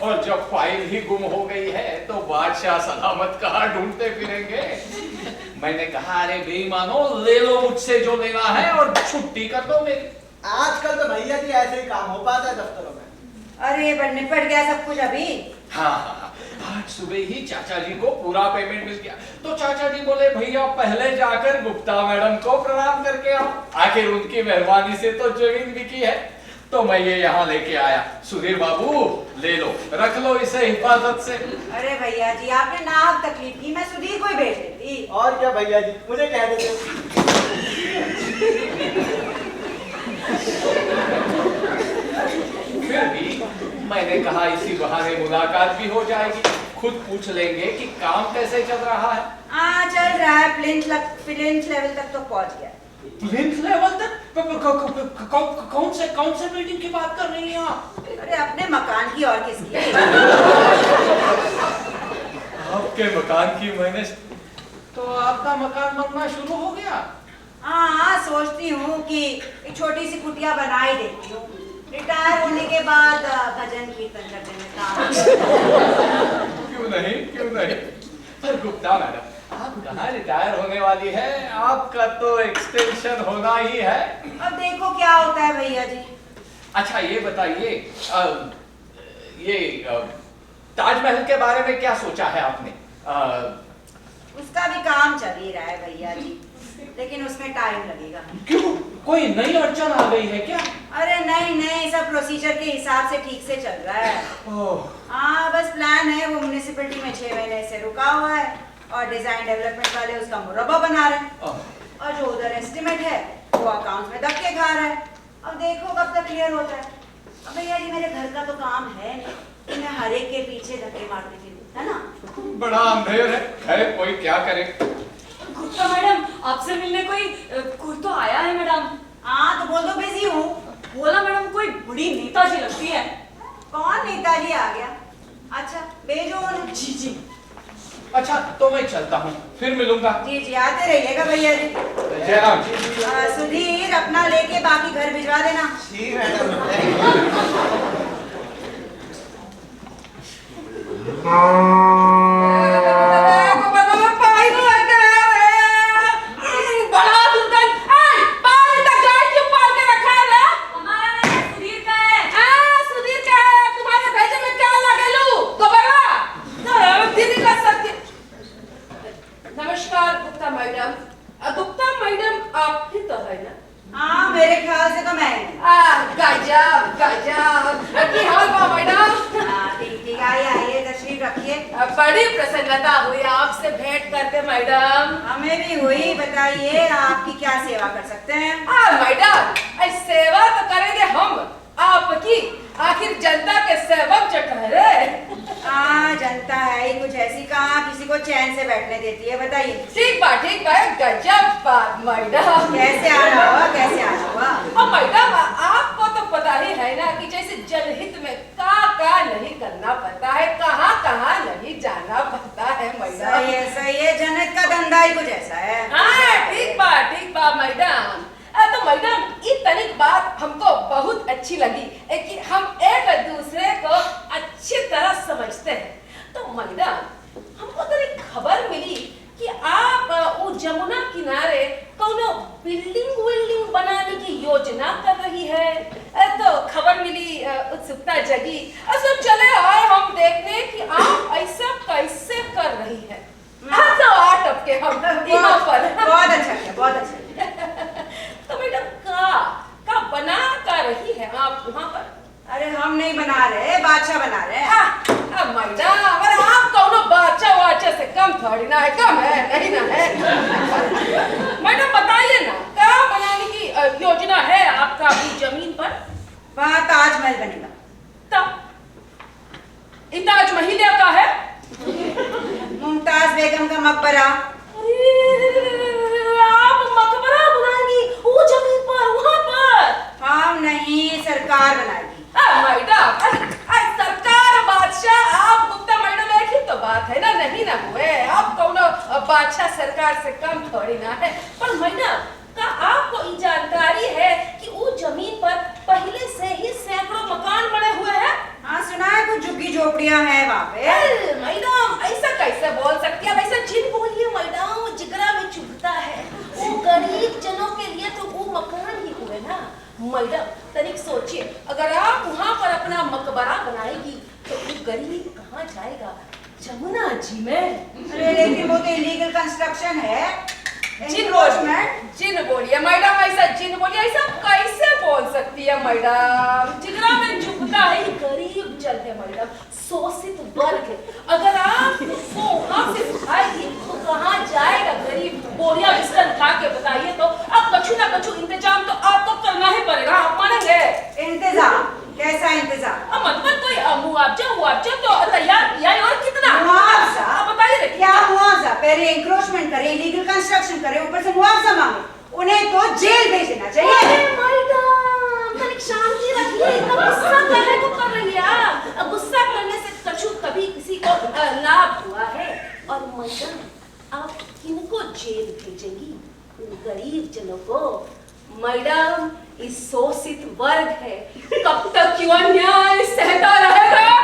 और जब फाइल ही गुम हो गई है तो बादशाह सलामत कहाँ ढूंढते फिरेंगे। मैंने कहा अरे बेईमानो, ले लो मुझसे जो लेना है और छुट्टी कर दो मेरी। आजकल तो भैया जी ऐसे ही काम हो पाता है दफ्तरों में। अरे पर निपट गया सब कुछ अभी। हाँ, आज सुबह ही चाचा जी को पूरा पेमेंट मिल गया। तो चाचा जी बोले भैया पहले जाकर गुप्ता मैडम को प्रणाम करके आओ, आखिर उनकी मेहरबानी से तो जमीन बिकी है। तो मैं ये यहाँ लेके आया। सुधीर बाबू ले लो, रख लो इसे हिफाजत से। अरे भैया जी आपने नाहक तकलीफ की, मैं सुधीर को ही भेज देती। और क्या भैया जी, मुझे कह देते। फिर भी मैंने कहा इसी बहाने मुलाकात भी हो जाएगी, खुद पूछ लेंगे कि काम कैसे चल रहा है। हाँ चल रहा है, प्लिंथ लेवल तक तो पहुंच गया। प्लिंथ लेवल तक? कौन से बिल्डिंग की बात कर रही हैं आप? अरे अपने मकान की और किसकी? आपके मकान की मैंने तो आपका मकान बनना शुरू हो गया? हाँ, सोचती हूँ कि एक छोटी सी कुटिया बना ही देती हूँ। रिटायर होने के बाद भजन कीर्तन करने में काम। क्यों नहीं? पर गुप्ता मैडम, आप कहाँ रिटायर होने वाली है? आपका तो एक्सटेंशन होना ही है। अब देखो क्या होता है भैया जी। अच्छा ये बताइए, ताजमहल के बारे में क्या सोचा है आपने? उसका भी काम चल ही रहा है भैया जी, लेकिन उसमें टाइम लगेगा। क्यों? कोई नई अड़चन आ गई है क्या? अरे नहीं, सब प्रोसीजर के हिसाब से ठीक से चल रहा है। हाँ, बस प्लान है, वो म्युनिसिपैलिटी में 6 महीने से रुका हुआ है और डिजाइन डेवलपमेंट वाले उसका मुरब्बा बना रहे हैं। और जो उधर एस्टिमेट है वो अकाउंट में धक्के खा रहा है। अब देखो कब तक क्लियर होता है। अब भैया जी मेरे घर का तो काम है नहीं कि मैं हर एक के पीछे धक्के मारती फिरूं, है ना? बड़ा अंधेर है, खैर कोई क्या करे। गुप्ता मैडम, आपसे मिलने कोई तो आया है मैडम। हाँ, तो बोल दो बिजी हूँ। बोला मैडम कोई बड़ी नेताजी लगती है। कौन नेताजी आ गया? अच्छा, भेजो उन्हें। जी। अच्छा तो मैं चलता हूँ, फिर मिलूंगा। जी, आते रहिएगा भैया जी। जयराम जी। सुधीर, अपना लेके बाकी घर भिजवा देना। जी मैडम। नमस्कार गुप्ता मैडम। गुप्ता मैडम आप ही तो है ना? हाँ, मेरे ख्याल से तो मैं। गजब की हाल बा मैडम? ठीक, आइए तशरीफ रखिए। बड़ी प्रसन्नता हुई आपसे भेंट करके मैडम। हमें भी हुई। बताइए आपकी क्या सेवा कर सकते हैं? मैडम, सेवा तो करेंगे हम आपकी, आखिर जनता के सेवक जो ठहरे। जनता है ही कुछ ऐसी, कहाँ किसी को चैन से बैठने देती है? बताइए। ठीक बात, गजब बात मैडम। कैसे आना हुआ? मैडम, आपको तो पता ही है ना कि जैसे जनहित में का नहीं करना पड़ता है, कहाँ नहीं जाना पड़ता है मैडम। सही है, जनहित का धंधा ही कुछ ऐसा है। हाँ, ठीक बात मैडम। तो मैडम, ये तनिक बात हमको बहुत अच्छी लगी कि हम एक दूसरे को अच्छी तरह समझते हैं। तो मैडम, हमको तो एक खबर मिली कि आप वो जमुना किनारे कोनो बिल्डिंग बनाने की योजना कर रही है। तो खबर मिली, उत्सुकता जगी, तो चले आए हम देखने कि आप ऐसा कैसे कर रही है। तो आटप के हम यहाँ पर। बहुत अच्छा। तो मैडम का बना कर रही है आप वहाँ पर? अरे हम नहीं बना रहे, बादशाह बना रहे हैं। मैडम, अरे आप कौनो बादशाह से कम थोड़ी ना है, कम है नहीं ना है। मैडम बताइए ना, क्या बनाने की योजना है आपका अपनी जमीन पर? वहाँ ताजमहल बनेगा। तब ताजमहल का है? मुमताज बेगम का मकबरा। आप मकबरा बनाएंगी वो जमीन पर, वहाँ पर? हम नहीं, सरकार बनाएगी। मैडम, सरकार बादशाह आप गुप्ता मैडम एक ही तो बात है ना, नहीं ना हुए। आप कौनो बादशाह सरकार से कम थोड़ी ना है। पर मैडम, का आपको ये जानकारी है कि वो जमीन पर पहले से ही सैकड़ों मकान बने हुए हैं? हाँ, सुना है कुछ झुग्गी झोपड़ियाँ हैं वहाँ पे। मैडम, ऐसा कैसे बोल सकती है? ऐसा जिन बोलिए मैडम, जिगरा में चुभता है। वो गरीब जनों के लिए तो वो मकान ही हुए ना। मैडम, तनिक सोचिए, अगर आप वहाँ पर अपना मकबरा बनाएगी तो वो गरीब कहाँ जाएगा? जमुना जी में। अरे लेकिन वो तो इलीगल कंस्ट्रक्शन है। जिन बोलिए मैडम, ऐसा जिन बोलिए, ऐसा कैसे बोल सकती है मैडम? जिगरा में चुभता है, गरीब जन है मैडम, शोषित वर्ग है। अगर आप उसको वहाँ से उठाएगी तो कहाँ जाएगा गरीब? बोरिया बिस्तर उठा के बताइए तो। अब कछु ना कछु इंतजाम तो आपको करना ही पड़ेगा, आप मानेंगे? इंतजाम? कैसा इंतजाम? मतलब कोई मुआवजा तो तैयार किया है। और कितना मुआवजा? आप बताइए। क्या मुआवजा? पहले इंक्रोचमेंट करे, इलीगल कंस्ट्रक्शन करे, ऊपर से मुआवजा मांगे। उन्हें तो जेल भेज देना चाहिए। मैडम तनिक शांति रखिए, इतना गुस्सा करने को कर रही है आप? गुस्सा करने से कछु कभी किसी को लाभ हुआ है? और मैडम आप किनको जेल भेजेंगी? उन गरीब जनों को। मैडम इस शोषित वर्ग है, कब तक क्यों अन्याय सहता रहेगा?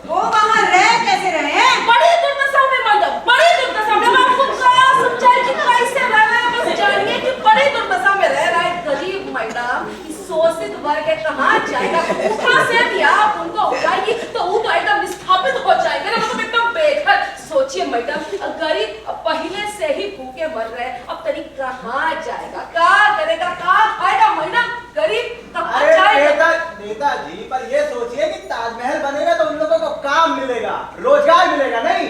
वो वहाँ रह कैसे रहे हैं? बड़ी दुर्दशा में मैडम, बड़ी दुर्दशा में। मैं आपको क्या समझाएं कि कैसे रह रहे हैं? बस जानिए कि बड़ी दुर्दशा में रह रहा है गरीब मैडम। इस शोषित वर्ग है, कहाँ जाएगा? ऊपर से भी आप उनको उठाएंगी तो वो तो एकदम विस्थापित हो जाएंगे ना, मतलब एकदम बेघर। सोचिए मैडम, गरीब पहले से ही भूखे मर रहे हैं, अब तनिक कहाँ जाएगा? क्या करेगा? कहाँ खाएगा मैडम? गरीब कहाँ जाएगा? नेताजी, पर ये सोचिए कि ताजमहल बनेगा तो उन लोगों को काम मिलेगा, रोजगार मिलेगा, नहीं?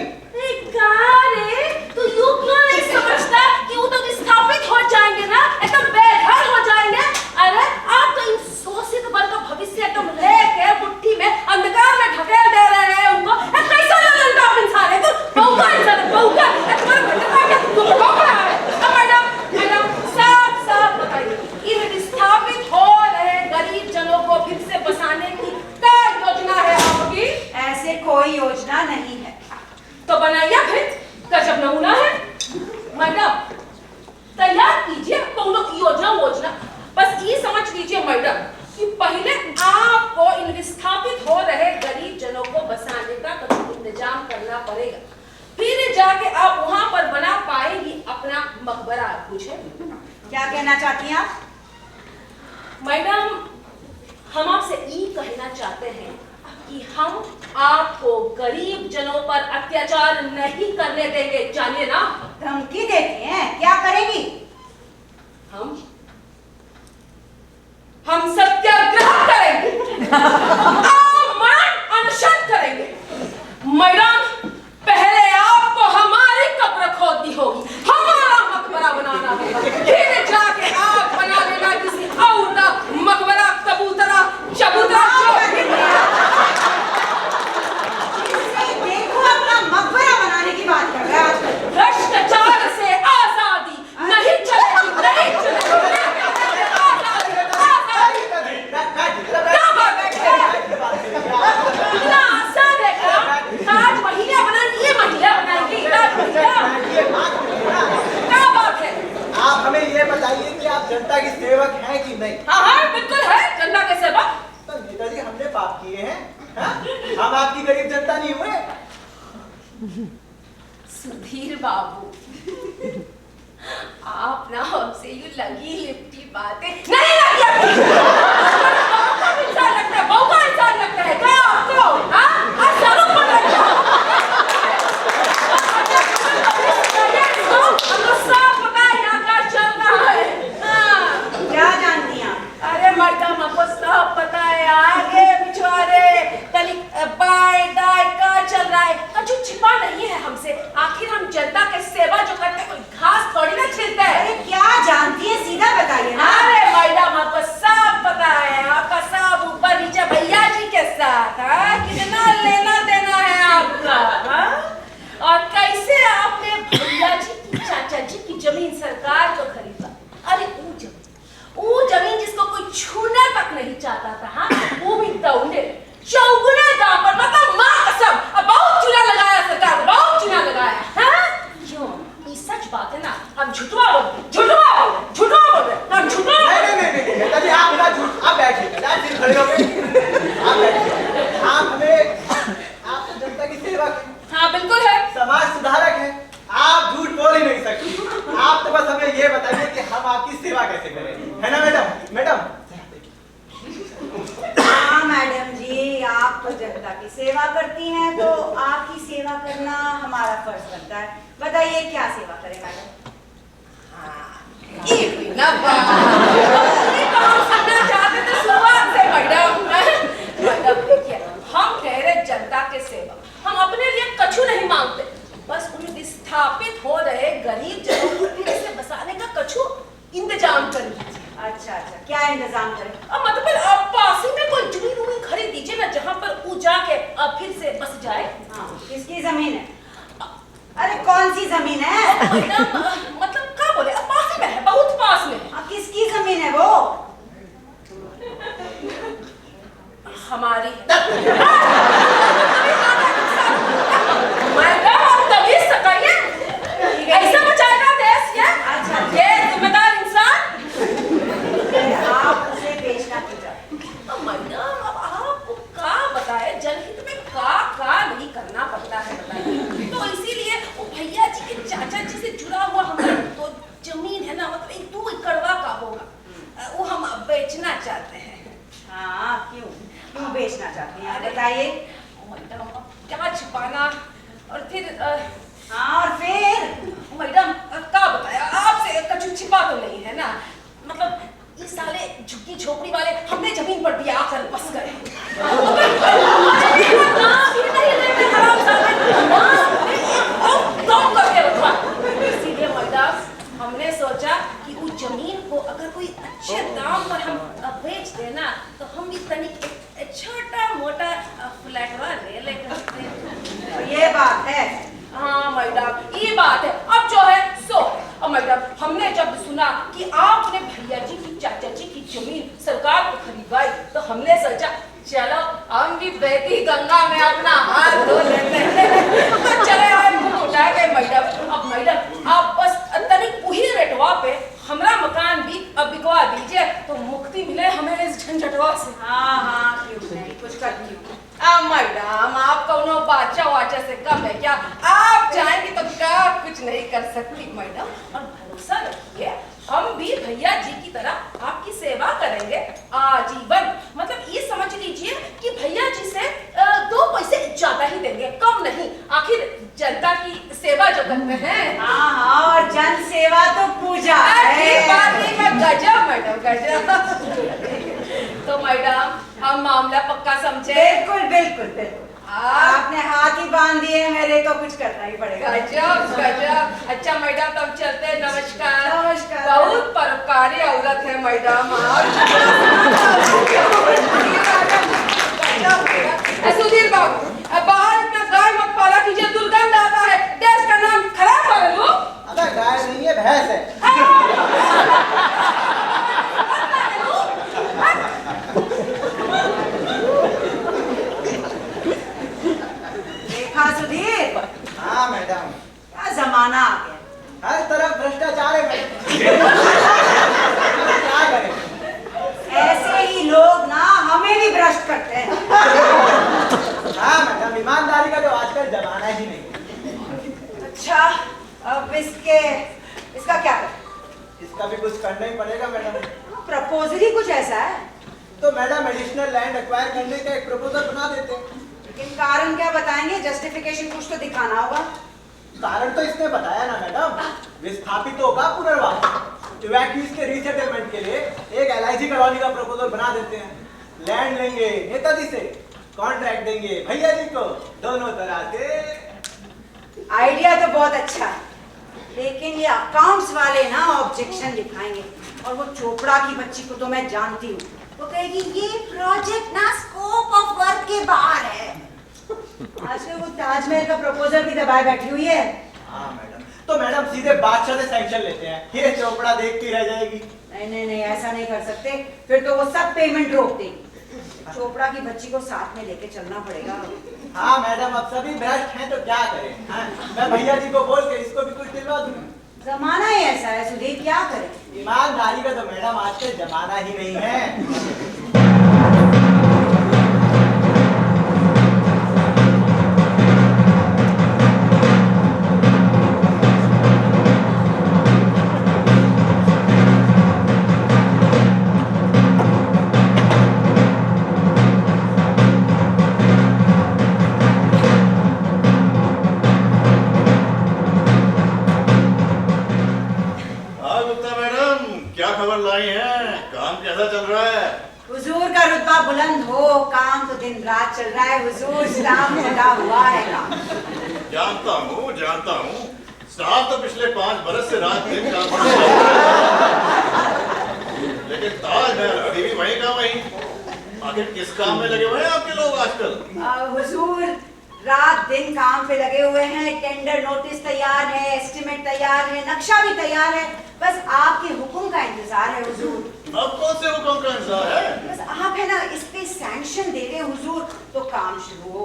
तू यूं क्यों नहीं समझता कि वो तो विस्थापित हो जाएंगे ना, एकदम बेघर हो जाएंगे? अरे आप तो इन शोषित वर्ग का भविष्य एकदम लेके मुट्ठी में अंधकार में ढकेल दे रहे हैं उनको। कैसा लगता है इंसान है? तो बहुका इंसान है, बहुका। तुम्हारा भटका क्या? तुम बहुका है? मैडम साफ साफ बताइए, इन विस्थापित हो रहे गरीब जनों को फिर से बसाने की क्या योजना है आपकी? ऐसे कोई योजना नहीं है। तो बनाइए फिर, गजब नमूना है। मैडम तैयार कीजिए योजना। बस ये समझ लीजिए मैडम कि पहले आपको इन विस्थापित हो रहे गरीब जनों को बसाने का कुछ इंतजाम करना पड़ेगा, फिर जाके आप वहां पर बना पाएंगी अपना मकबरा। पूछे क्या कहना चाहती हैं आप? मैडम हम आपसे ये कहना चाहते हैं कि हम आपको गरीब जनों पर अत्याचार नहीं करने देंगे, जानिए ना। धमकी देती हैं? क्या करेंगी? हम सत्याग्रह करेंगे, आमरण अनशन करेंगे। मैडम पहले आपको हमारी कब्र खोदनी होगी, हमारा मकबरा बनाना है, फिर जाके आप बना लेना किसी और का मकबरा, कबूतरा चबूतरा। देखो अपना मकबरा बनाने की बात कर रहा है। भ्रष्टाचार से आजादी नहीं चलेगी, नहीं चलेगी। आप हमें ये बताइए कि आप जनता की सेवक हैं कि नहीं? हाँ बिल्कुल है, जनता के सेवक। तो नेताजी हमने पाप किए हैं, हम आपकी गरीब जनता नहीं हुए? सुधीर बाबू आप ना हमसे यूं लगी लिपटी बातें नहीं लगी। इंसान लगता है, बहु का इंसान लगता है क्या आपको? हमको सब पता है यहाँ क्या चल रहा है। क्या जानती हैं आप? अरे मैडम हमको सब पता है, आगे पिछवाड़े तनिक बाएं दाएं क्या चल रहा है, कुछ छिपा नहीं है हमसे। आखिर हम जनता के सेवा जो करते हैं, कोई घास थोड़ी ना छीलते हैं। अरे क्या जानती है, सीधा बताइए ना। अरे मैडम आपको सब पता है, आपका सब ऊपर नीचे भैया जी के साथ। कितना लेना देना है आपका? और कैसे आपने भैया जी की, चाचा जी की जमीन सरकार को खरीदा? अरे वो जमीन जिसको कोई छूना तक नहीं चाहता था, वो भी दौड़े चौगुने दाम पर, मतलब माँ कसम बहुत चूना लगाया सरकार, बहुत चूना लगाया। क्यों? ये सच बात है ना, हम झूठवा बोल रहे, हम झूठवा। नहीं नेताजी, आप बिना झूठ, आप बैठिए, आप खड़े हो गए, आप बैठिए। आप तो जनता की सेवक हैं। हाँ बिल्कुल है। समाज सुधारक हैं, आप झूठ बोल ही नहीं सकती। आप तो बस हमें ये बताइए कि हम आपकी सेवा कैसे करें, है ना मैडम? हाँ मैडम जी, आप तो जनता की सेवा करती हैं, तो आपकी सेवा करना हमारा फर्ज बनता है। बताइए क्या सेवा करें मैडम? ये हुई ना बात। ये तो हम सुनना चाहते थे शुरुआत से मैडम। देखिए हम कह रहे जनता के सेवा, हम अपने लिए कछु नहीं मांगते, बस उन विस्थापित हो रहे गरीब जनों को फिर से बसाने का कछु इंतजाम कर दीजिए। अच्छा, क्या इंतजाम करें? मतलब आप पास ही में कोई जमीन खरीद दीजिए ना, जहाँ पर वो जाके फिर से बस जाए। हाँ, किसकी जमीन है? अरे कौन सी जमीन है? मतलब क्या बोले, पास ही में है, बहुत पास जमीन है वो? हमारी मैडम आप तमीज से कहिए, ऐसा बचाएगा देश ये जिम्मेदार इंसान। आप उसे बेचना क्यों चाहते? मैडम अब आपको क्या बताए, जनहित में का नहीं करना पड़ता है बताइए। तो इसीलिए वो भैया जी के चाचा जी से जुड़ा हुआ हमारा तो जमीन है ना, मतलब 1-2 एकड़वा का होगा, वो हम बेचना चाहते हैं। हाँ, क्यों बेचना चाहते हैं बताइए। मैडम अब क्या छिपाना, और फिर हाँ, और फिर मैडम क्या बताया आपसे, कुछ छिपा तो नहीं है ना, मतलब इस साले झुग्गी झोपड़ी वाले हमने जमीन पर दिया आकर बस गए। इसीलिए मैडम हमने सोचा कि उस जमीन को अगर कोई अच्छे दाम पर हम बेच देना तो हम भी तनिक छोटा मोटा फ्लैटवा ले लेंगे। ये बात है। हाँ मैडम ये बात है, अब जो है सो है। और मैडम हमने जब सुना कि आपने भैया जी की चाचा जी की जमीन सरकार को खरीदवाई तो हमने सोचा चलो हम भी बहती गंगा में अपना हाथ धो लेते हैं। चले आए मुंह उठाए गए मैडम। अब मैडम आप बस तनिक वही रेटवा पे हमारा मकान भी अब बिकवा दीजिए तो मुक्ति मिले हमें इस झंझटवा से। हाँ, क्यों नहीं, कुछ करती हूँ। मैडम आप कौनो बाचा वाचा से कम है क्या? आप चाहेंगे तो क्या कुछ नहीं कर सकती मैडम। और भरोसा रखिए हम भी भैया जी की तरह आपकी सेवा करेंगे आजीवन। मतलब ये समझ लीजिए कि भैया जी से 2 पैसे ज्यादा ही देंगे, कम नहीं। आखिर जनता की सेवा जो करते हैं। हाँ, और जन सेवा तो पूजा है। गजब मैडम गजब। तो मैडम हम मामला पक्का समझे? बिल्कुल। आपने हाथ ही बांध दिए मेरे, तो कुछ करना ही पड़ेगा। गजब। अच्छा मैडम तब चलते हैं, नमस्कार। नमस्कार। बहुत परोपकारी औरत है मैडम आप। सुधीर बाबू बाहर इतना गाय मत पाला कीजिए, दुर्गंध आता है, देश का नाम खराब कर लो। अबे गाय नहीं है, भैंस है। देखा सुधीर? हाँ मैडम, क्या जमाना आ गया, हर तरफ भ्रष्टाचार है मैडम। क्या करें? ऐसे ही लोग ना हमें भी भ्रष्ट करते हैं। हाँ मैडम, ईमानदारी का तो आजकल जमाना ही नहीं। अच्छा, अब इसका क्या करें? इसका भी कुछ करना ही पड़ेगा मैडम। प्रपोजल ही कुछ ऐसा है। तो मैडम एडिशनल लैंड एक्वायर करने का एक प्रपोजल बना देते हैं। लेकिन कारण क्या बताएंगे? जस्टिफिकेशन कुछ तो दिखाना होगा। कारण तो इसने बताया ना मैडम, विस्थापितों का पुनर्वास, इवैक्यूज के रीसेटलमेंट के लिए एक LIC कॉलोनी का प्रपोजल बना देते हैं। लैंड लेंगे नेताजी से, कॉन्ट्रैक्ट देंगे भैया जी को, दोनों तरह से। आइडिया तो बहुत अच्छा है, लेकिन ये अकाउंट्स वाले ना ऑब्जेक्शन दिखाएंगे। और वो चोपड़ा की बच्ची को तो मैं जानती हूँ, वो कहेगी ये प्रोजेक्ट ना स्कोप ऑफ वर्क के बाहर है। आजकल वो ताजमहल का प्रपोजल भी दबाए बैठी हुई है। हाँ मैडम, तो मैडम सीधे बादशाह से सैंक्शन लेते हैं, ये चोपड़ा देखती रह जाएगी। नहीं, ऐसा नहीं कर सकते, फिर तो वो सब पेमेंट रोक देगी। चोपड़ा की बच्ची को साथ में लेके चलना पड़ेगा। हाँ मैडम, अब सभी भ्रष्ट हैं तो क्या करें। हाँ, मैं भैया जी को बोल के इसको भी कुछ दिलवा दूं। जमाना ही ऐसा है सुधीर, क्या करें। ईमानदारी का तो मैडम आजकल जमाना ही नहीं है। हुजूर का रुतबा बुलंद हो, काम तो दिन रात चल रहा है हुजूर, स्टाफ लगा हुआ है काम। जानता हूँ स्टाफ तो पिछले 5 बरस से रात दिन काम कर रहा है, लेकिन ताजमहल अभी भी वहीं का वहीं। आखिर किस काम में लगे हुए हैं आपके लोग आजकल? हुजूर रात दिन काम पे लगे हुए हैं, टेंडर नोटिस तैयार है, एस्टिमेट तैयार है, नक्शा भी तैयार है, बस आपके हुक्म का इंतजार है हुजूर। अब कौन से हुक्म का इंतजार है? बस आप है ना इस पे सैंक्शन दे दे हुजूर तो काम शुरू हो।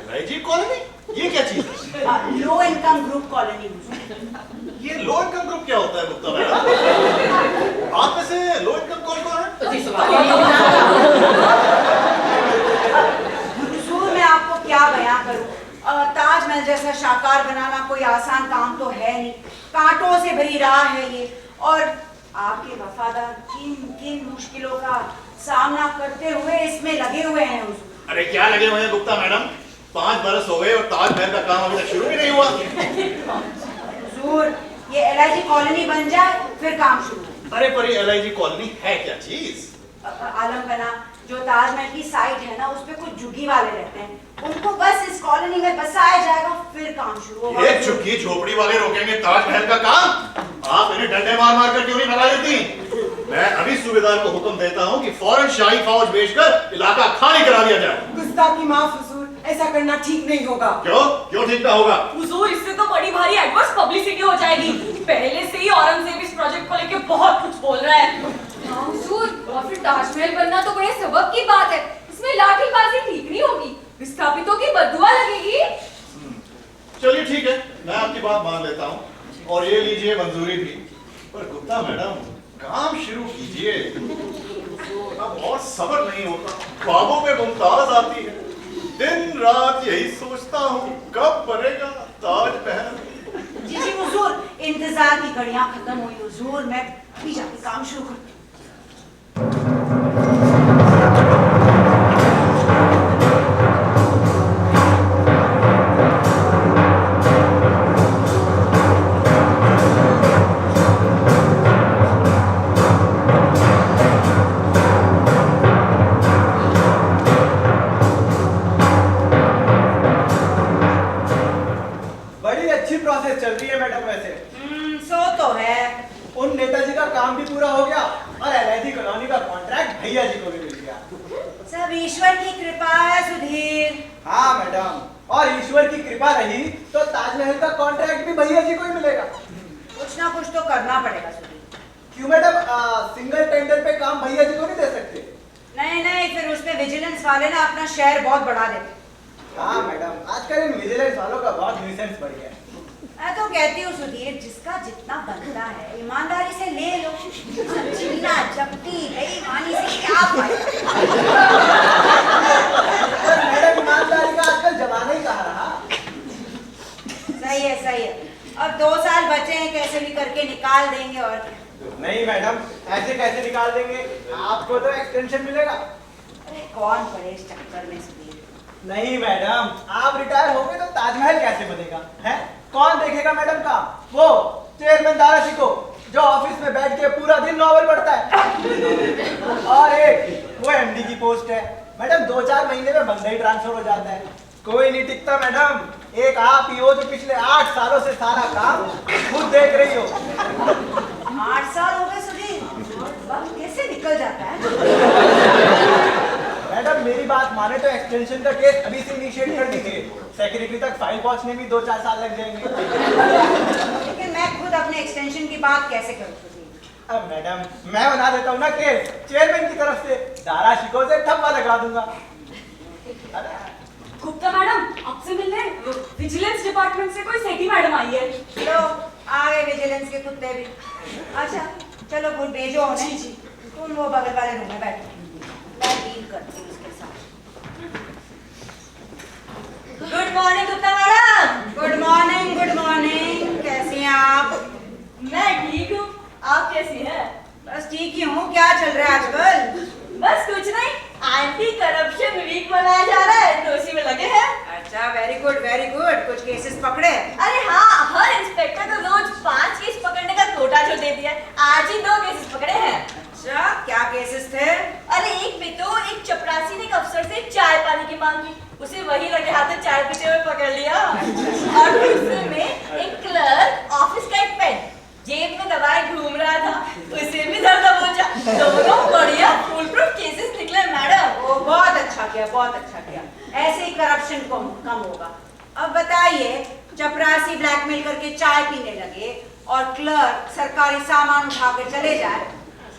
LIG colony? ये क्या चीज है? लो इनकम ग्रुप कॉलोनी हुजूर। ये लो इनकम ग्रुप क्या होता है गुप्ता मैडम? आप में से लो इनकम कौन कौन है? जी सवाल हुजूर मैं आपको क्या बयां करूं, ताजमहल जैसा शाकार बनाना कोई आसान काम तो है नहीं, कांटों से भरी राह है ये, और आपके वफादार किन किन मुश्किलों का सामना करते हुए इसमें लगे हुए हैं हुजूर। अरे क्या लगे हुए हैं गुप्ता मैडम? 5 बरस हो गए और ताजमहल का काम अभी तक शुरू भी नहीं हुआ। हुजूर ये LIG कॉलोनी बन जाए फिर काम शुरू। अरे पर ये LIG कॉलोनी है क्या चीज? आलम बना जो ताजमहल की साइट है ना, उस पे कुछ झुग्गी वाले रहते हैं, उनको बस इस कॉलोनी में बसाया जाएगा फिर काम शुरू होगा। ये झुग्गी झोपड़ी वाले रोकेंगे ताजमहल का काम? आप इन्हें डंडे मार मार कर क्यों नहीं भगा देती? मैं अभी सूबेदार को हुक्म देता हूँ कि फौरन शाही फौज भेजकर इलाका खाली करा दिया जाए। गुस्ताखी माफ हुजूर, ऐसा करना ठीक नहीं होगा। क्यों? क्यों ठीक ना होगा? हुजूर इससे तो बड़ी भारी एडवर्स पब्लिसिटी हो जाएगी। पहले से ही औरंगजेब इस प्रोजेक्ट को लेके बहुत कुछ बोल रहा है। हाँ हुजूर, और फिर ताजमहल बनना तो बड़े सबक की बात है, इसमें लाठीबाजी ठीक नहीं होगी, विस्थापितों की बददुआ लगेगी। चलिए ठीक है, मैं आपकी बात मान लेता हूँ और ये लीजिए मंजूरी भी, पर गुप्ता मैडम काम शुरू कीजिए। अब और सब्र नहीं होता, ख्वाबों पे मुमताज आती है, दिन रात यही सोचता हूँ कब बनेगा ताजमहल। जी जी हुजूर, इंतजार की घड़ियां खत्म हुई हुजूर, मैं अभी जाके काम शुरू करती हूँ। बड़ी अच्छी प्रोसेस चल रही है मैडम वैसे। सो तो है। उन नेताजी का काम भी पूरा हो गया और LIG कॉलोनी का कॉन्ट्रैक्ट भैया जी को भी मिल गया। सब ईश्वर की कृपा है सुधीर। हाँ मैडम, और ईश्वर की कृपा रही तो ताजमहल का कॉन्ट्रैक्ट भी भैया जी को ही मिलेगा। कुछ ना कुछ तो करना पड़ेगा सुधीर। क्यों मैडम, सिंगल टेंडर पे काम भैया जी को नहीं दे सकते? नहीं नहीं, फिर उसमें विजिलेंस वाले ना अपना शेयर बहुत बढ़ा देते। हाँ मैडम, आजकल इन विजिलेंस वालों का बहुत न्यूसेंस बढ़ गया है। मैं तो कहती हूँ सुधीर, जिसका जितना बनता है ईमानदारी से ले लो। छीना झपटी बेईमानी से क्या फायदा? मैडम ईमानदारी का आजकल जमाना ही कहाँ रहा। सही है सही है, अब 2 साल बचे हैं, कैसे भी करके निकाल देंगे। और नहीं मैडम, ऐसे कैसे निकाल देंगे? आपको तो एक्सटेंशन मिलेगा। अरे कौन पड़े इस चक्कर में सुधीर? नहीं मैडम, आप रिटायर हो गए तो ताजमहल कैसे बनेगा? है कौन देखेगा मैडम काम? वो चेयरमैन दारा शिको जो ऑफिस में बैठ के पूरा दिन नॉवल पढ़ता है, और एक वो MD की पोस्ट है मैडम, 2-4 महीने में बंदा ही ट्रांसफर हो जाता है। कोई नहीं टिकता मैडम। एक आप ही हो जो पिछले 8 सालों से सारा काम खुद देख रही हो। 8 साल हो गए सुधीर, वक्त कैसे निकल जाता है? मैडम मेरी बात माने तो एक्सटेंशन का केस अभी से इनिशिएट कर दीजिए। सेक्रेटरी तक फाइल पहुंचने में 2-4 साल लग जाएंगे। लेकिन मैं खुद अपने एक्सटेंशन की बात कैसे करूं सुधीर? अब मैडम मैं बना देता हूँ ना केस, चेयरमैन की तरफ से दारा शिको से ठप्पा लगा दूंगा। गुप्ता मैडम आपसे मिलने विजिलेंस डिपार्टमेंट से कोई सेठी मैडम आई है। लो आ गए विजिलेंस के कुत्ते भी। अच्छा चलो गुड भेजो उन्हें। तुम वो बगल वाले रूम में बैठो, मैं डील करती हूँ उसके साथ। Good morning Gupta madam. Good morning good morning, कैसी हैं आप? मैं ठीक हूँ, आप कैसी हैं? बस ठीक ही हूँ। क्या चल रहा है आजकल? बस कुछ नहीं, एंटी करप्शन वीक मनाया जा रहा है तो उसी में लगे हैं। अच्छा वेरी गुड वेरी गुड। कुछ केसेस पकड़े? अरे हाँ, हर इंस्पेक्टर को रोज 5 केस पकड़ने का कोटा जो दे दिया, आज ही 2 केसेस पकड़े हैं। अच्छा क्या केसेस थे? अरे एक में तो एक चपरासी ने एक अफसर से चाय पानी की मांग की, उसे वही लगे हाथे चाय पीते हुए पकड़ लिया। और दूसरे में एक क्लर्क ऑफिस का एक पेन जेब में दबाए घूम रहा था, उसे भी धर दबोचा। दोनों बढ़िया फुल प्रूफ केसेस निकले मैडम। ओ बहुत अच्छा किया बहुत अच्छा किया। ऐसे ही करप्शन को कम चपरासी ब्लैकमेल करके चाय पीने लगे और क्लर्क सरकारी सामान उठाकर चले जाए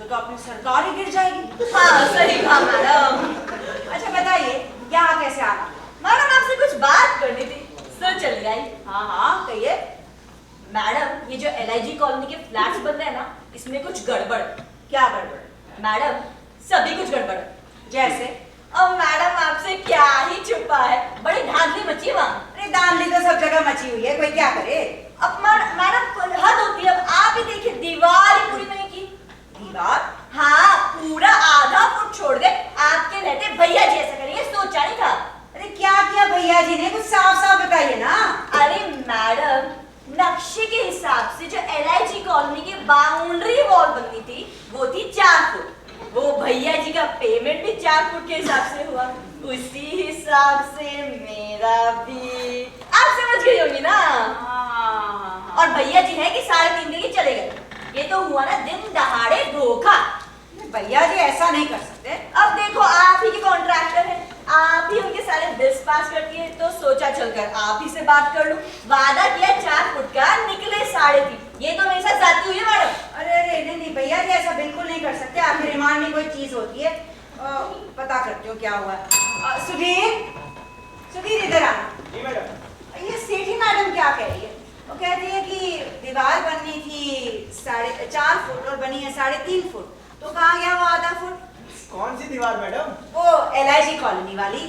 तो अपनी सरकार ही गिर जाएगी। हाँ सही कहा मैडम। अच्छा बताइए यहाँ कैसे आना? मैडम आपसे कुछ बात करनी थी, सो चली आई। हाँ हाँ कहिए। मैडम ये जो LIG कॉलोनी के फ्लैट्स बन रहे हैं ना, इसमें कुछ गड़बड़। क्या गड़बड़? मैडम सभी कुछ गड़बड़। जैसे? अब मैडम आपसे क्या ही छुपा है, बड़ी धांधली मची है वहाँ। अरे दांधली तो सब जगह मची हुई है, कोई क्या करे। अब मैडम हद होती है। अब आप ही देखिए, दीवार ही पूरी नहीं की। दीवार? हाँ पूरा आधा फुट छोड़ दे, आपके रहते भैया जी ऐसा करेंगे, सोचा नहीं था। अरे क्या किया भैया जी ने, कुछ साफ साफ बताइए ना। अरे मैडम नक्शे के हिसाब से जो LIG कॉलोनी की बाउंड्री वॉल बननी थी वो थी 4 फुट। वो भैया जी का पेमेंट भी 4 फुट के हिसाब से हुआ, उसी हिसाब से मेरा भी। आप समझ गई होंगी ना। और भैया जी है कि 3.5 दिन के चले गए। ये तो हुआ ना दिन दहाड़े धोखा। भैया जी ऐसा नहीं कर सकते। अब देखो आप ही के कॉन्ट्रैक्टर हैं, आप ही उनके सारे बिल्स पास करती है, तो सोचा चलकर आप ही से बात कर लूं। वादा किया 4 फुट का, निकले 3.5। ये तो मेरे साथ जाती हुई है मैडम। अरे नहीं भैया जी ऐसा बिल्कुल नहीं कर सकते। आपके रिमांड में कोई चीज होती है, पता करती हूँ क्या हुआ। सुधीर इधर आना। जी मैडम। ये सेठी मैडम क्या कह रही है? वो कहती है कि दीवार बननी थी 4.5 फुट और बनी है 3.5 फुट, तो कहाँ गया वो आधा फुट? कौन सी दीवार मैडम? वो LIG कॉलोनी वाली।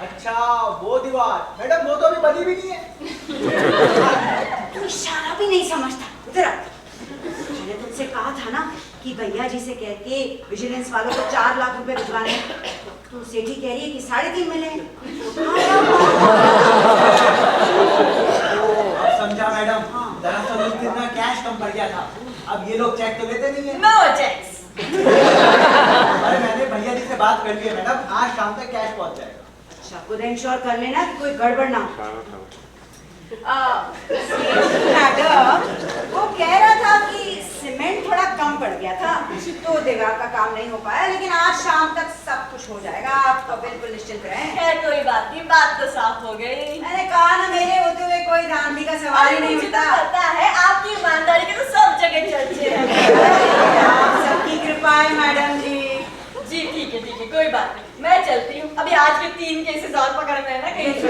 अच्छा वो दीवार मैडम, वो तो अभी बनी भी नहीं है। तू इशारा भी नहीं समझता। इधर आ। मैंने तुमसे कहा था ना कि भैया जी से कह के विजिलेंस वालों को 4 लाख रुपए भिजवाने हैं। तो सेठी कह रही है कि 3.5 मिले हैं। अब समझा मैडम। दरअसल उस दिन ना कैश कम पड़ गया था, अब ये लोग चेक तो लेते नहीं है। No checks. अरे मैंने भैया जी से बात कर ली है मैडम, आज शाम तक कैश पहुंच जाएगा। अच्छा खुद इंश्योर कर लेना कि कोई गड़बड़ ना हो। मैडम वो कह रहा था कि सीमेंट थोड़ा कम पड़ गया था तो दीवार का काम नहीं हो पाया, लेकिन आज शाम तक सब कुछ हो जाएगा। आप तो बिल्कुल निश्चिंत रहें। खैर कोई बात नहीं, बात तो साफ हो गई। मैंने कहा ना मेरे होते हुए कोई धांधली का सवाल ही नहीं मुझे उठता। तो पता है आपकी ईमानदारी के तो सब जगह चर्चे हैं। आप सबकी कृपा है मैडम जी। जी ठीक है कोई बात नहीं, मैं चलती हूँ। अभी आज के 3 केसेस और पकड़ने हैं ना कहीं से।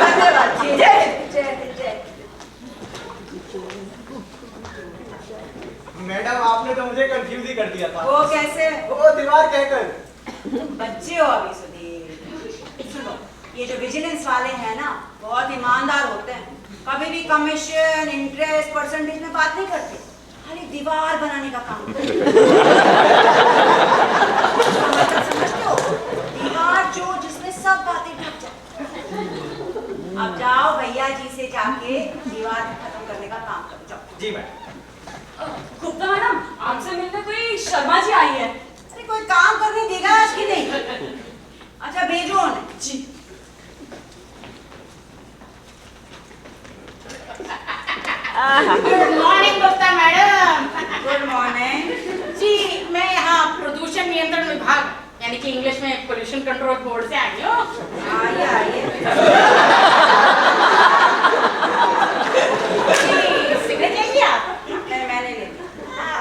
धन्यवाद। जय। मैडम आपने तो मुझे कंफ्यूज ही कर दिया था। वो कैसे? वो दीवार कहकर। बच्चे हो अभी सुधीर। सुनो, ये जो विजिलेंस वाले हैं ना बहुत ईमानदार होते हैं, कभी भी कमीशन इंटरेस्ट परसेंटेज में बात नहीं करते, खाली दीवार बनाने का काम करते हैं। समझते हो? दीवार जो जिसमें सब बातें ढक जाए। अब जाओ भैया जी से जाके दीवार खत्म करने का काम करो, जाओ। जी मैडम। गुप्ता मैडम आपसे मिलने कोई शर्मा जी आई है। अरे कोई काम करने देगा आज की नहीं? अच्छा भेजो उन्हें। जी। Good morning Gupta madam. Good morning. जी मैं यहाँ प्रदूषण नियंत्रण विभाग यानी कि इंग्लिश में पोल्यूशन कंट्रोल बोर्ड से आई हूँ। आइए। सिगरेट लेंगी आप? नहीं मैंने ले ली।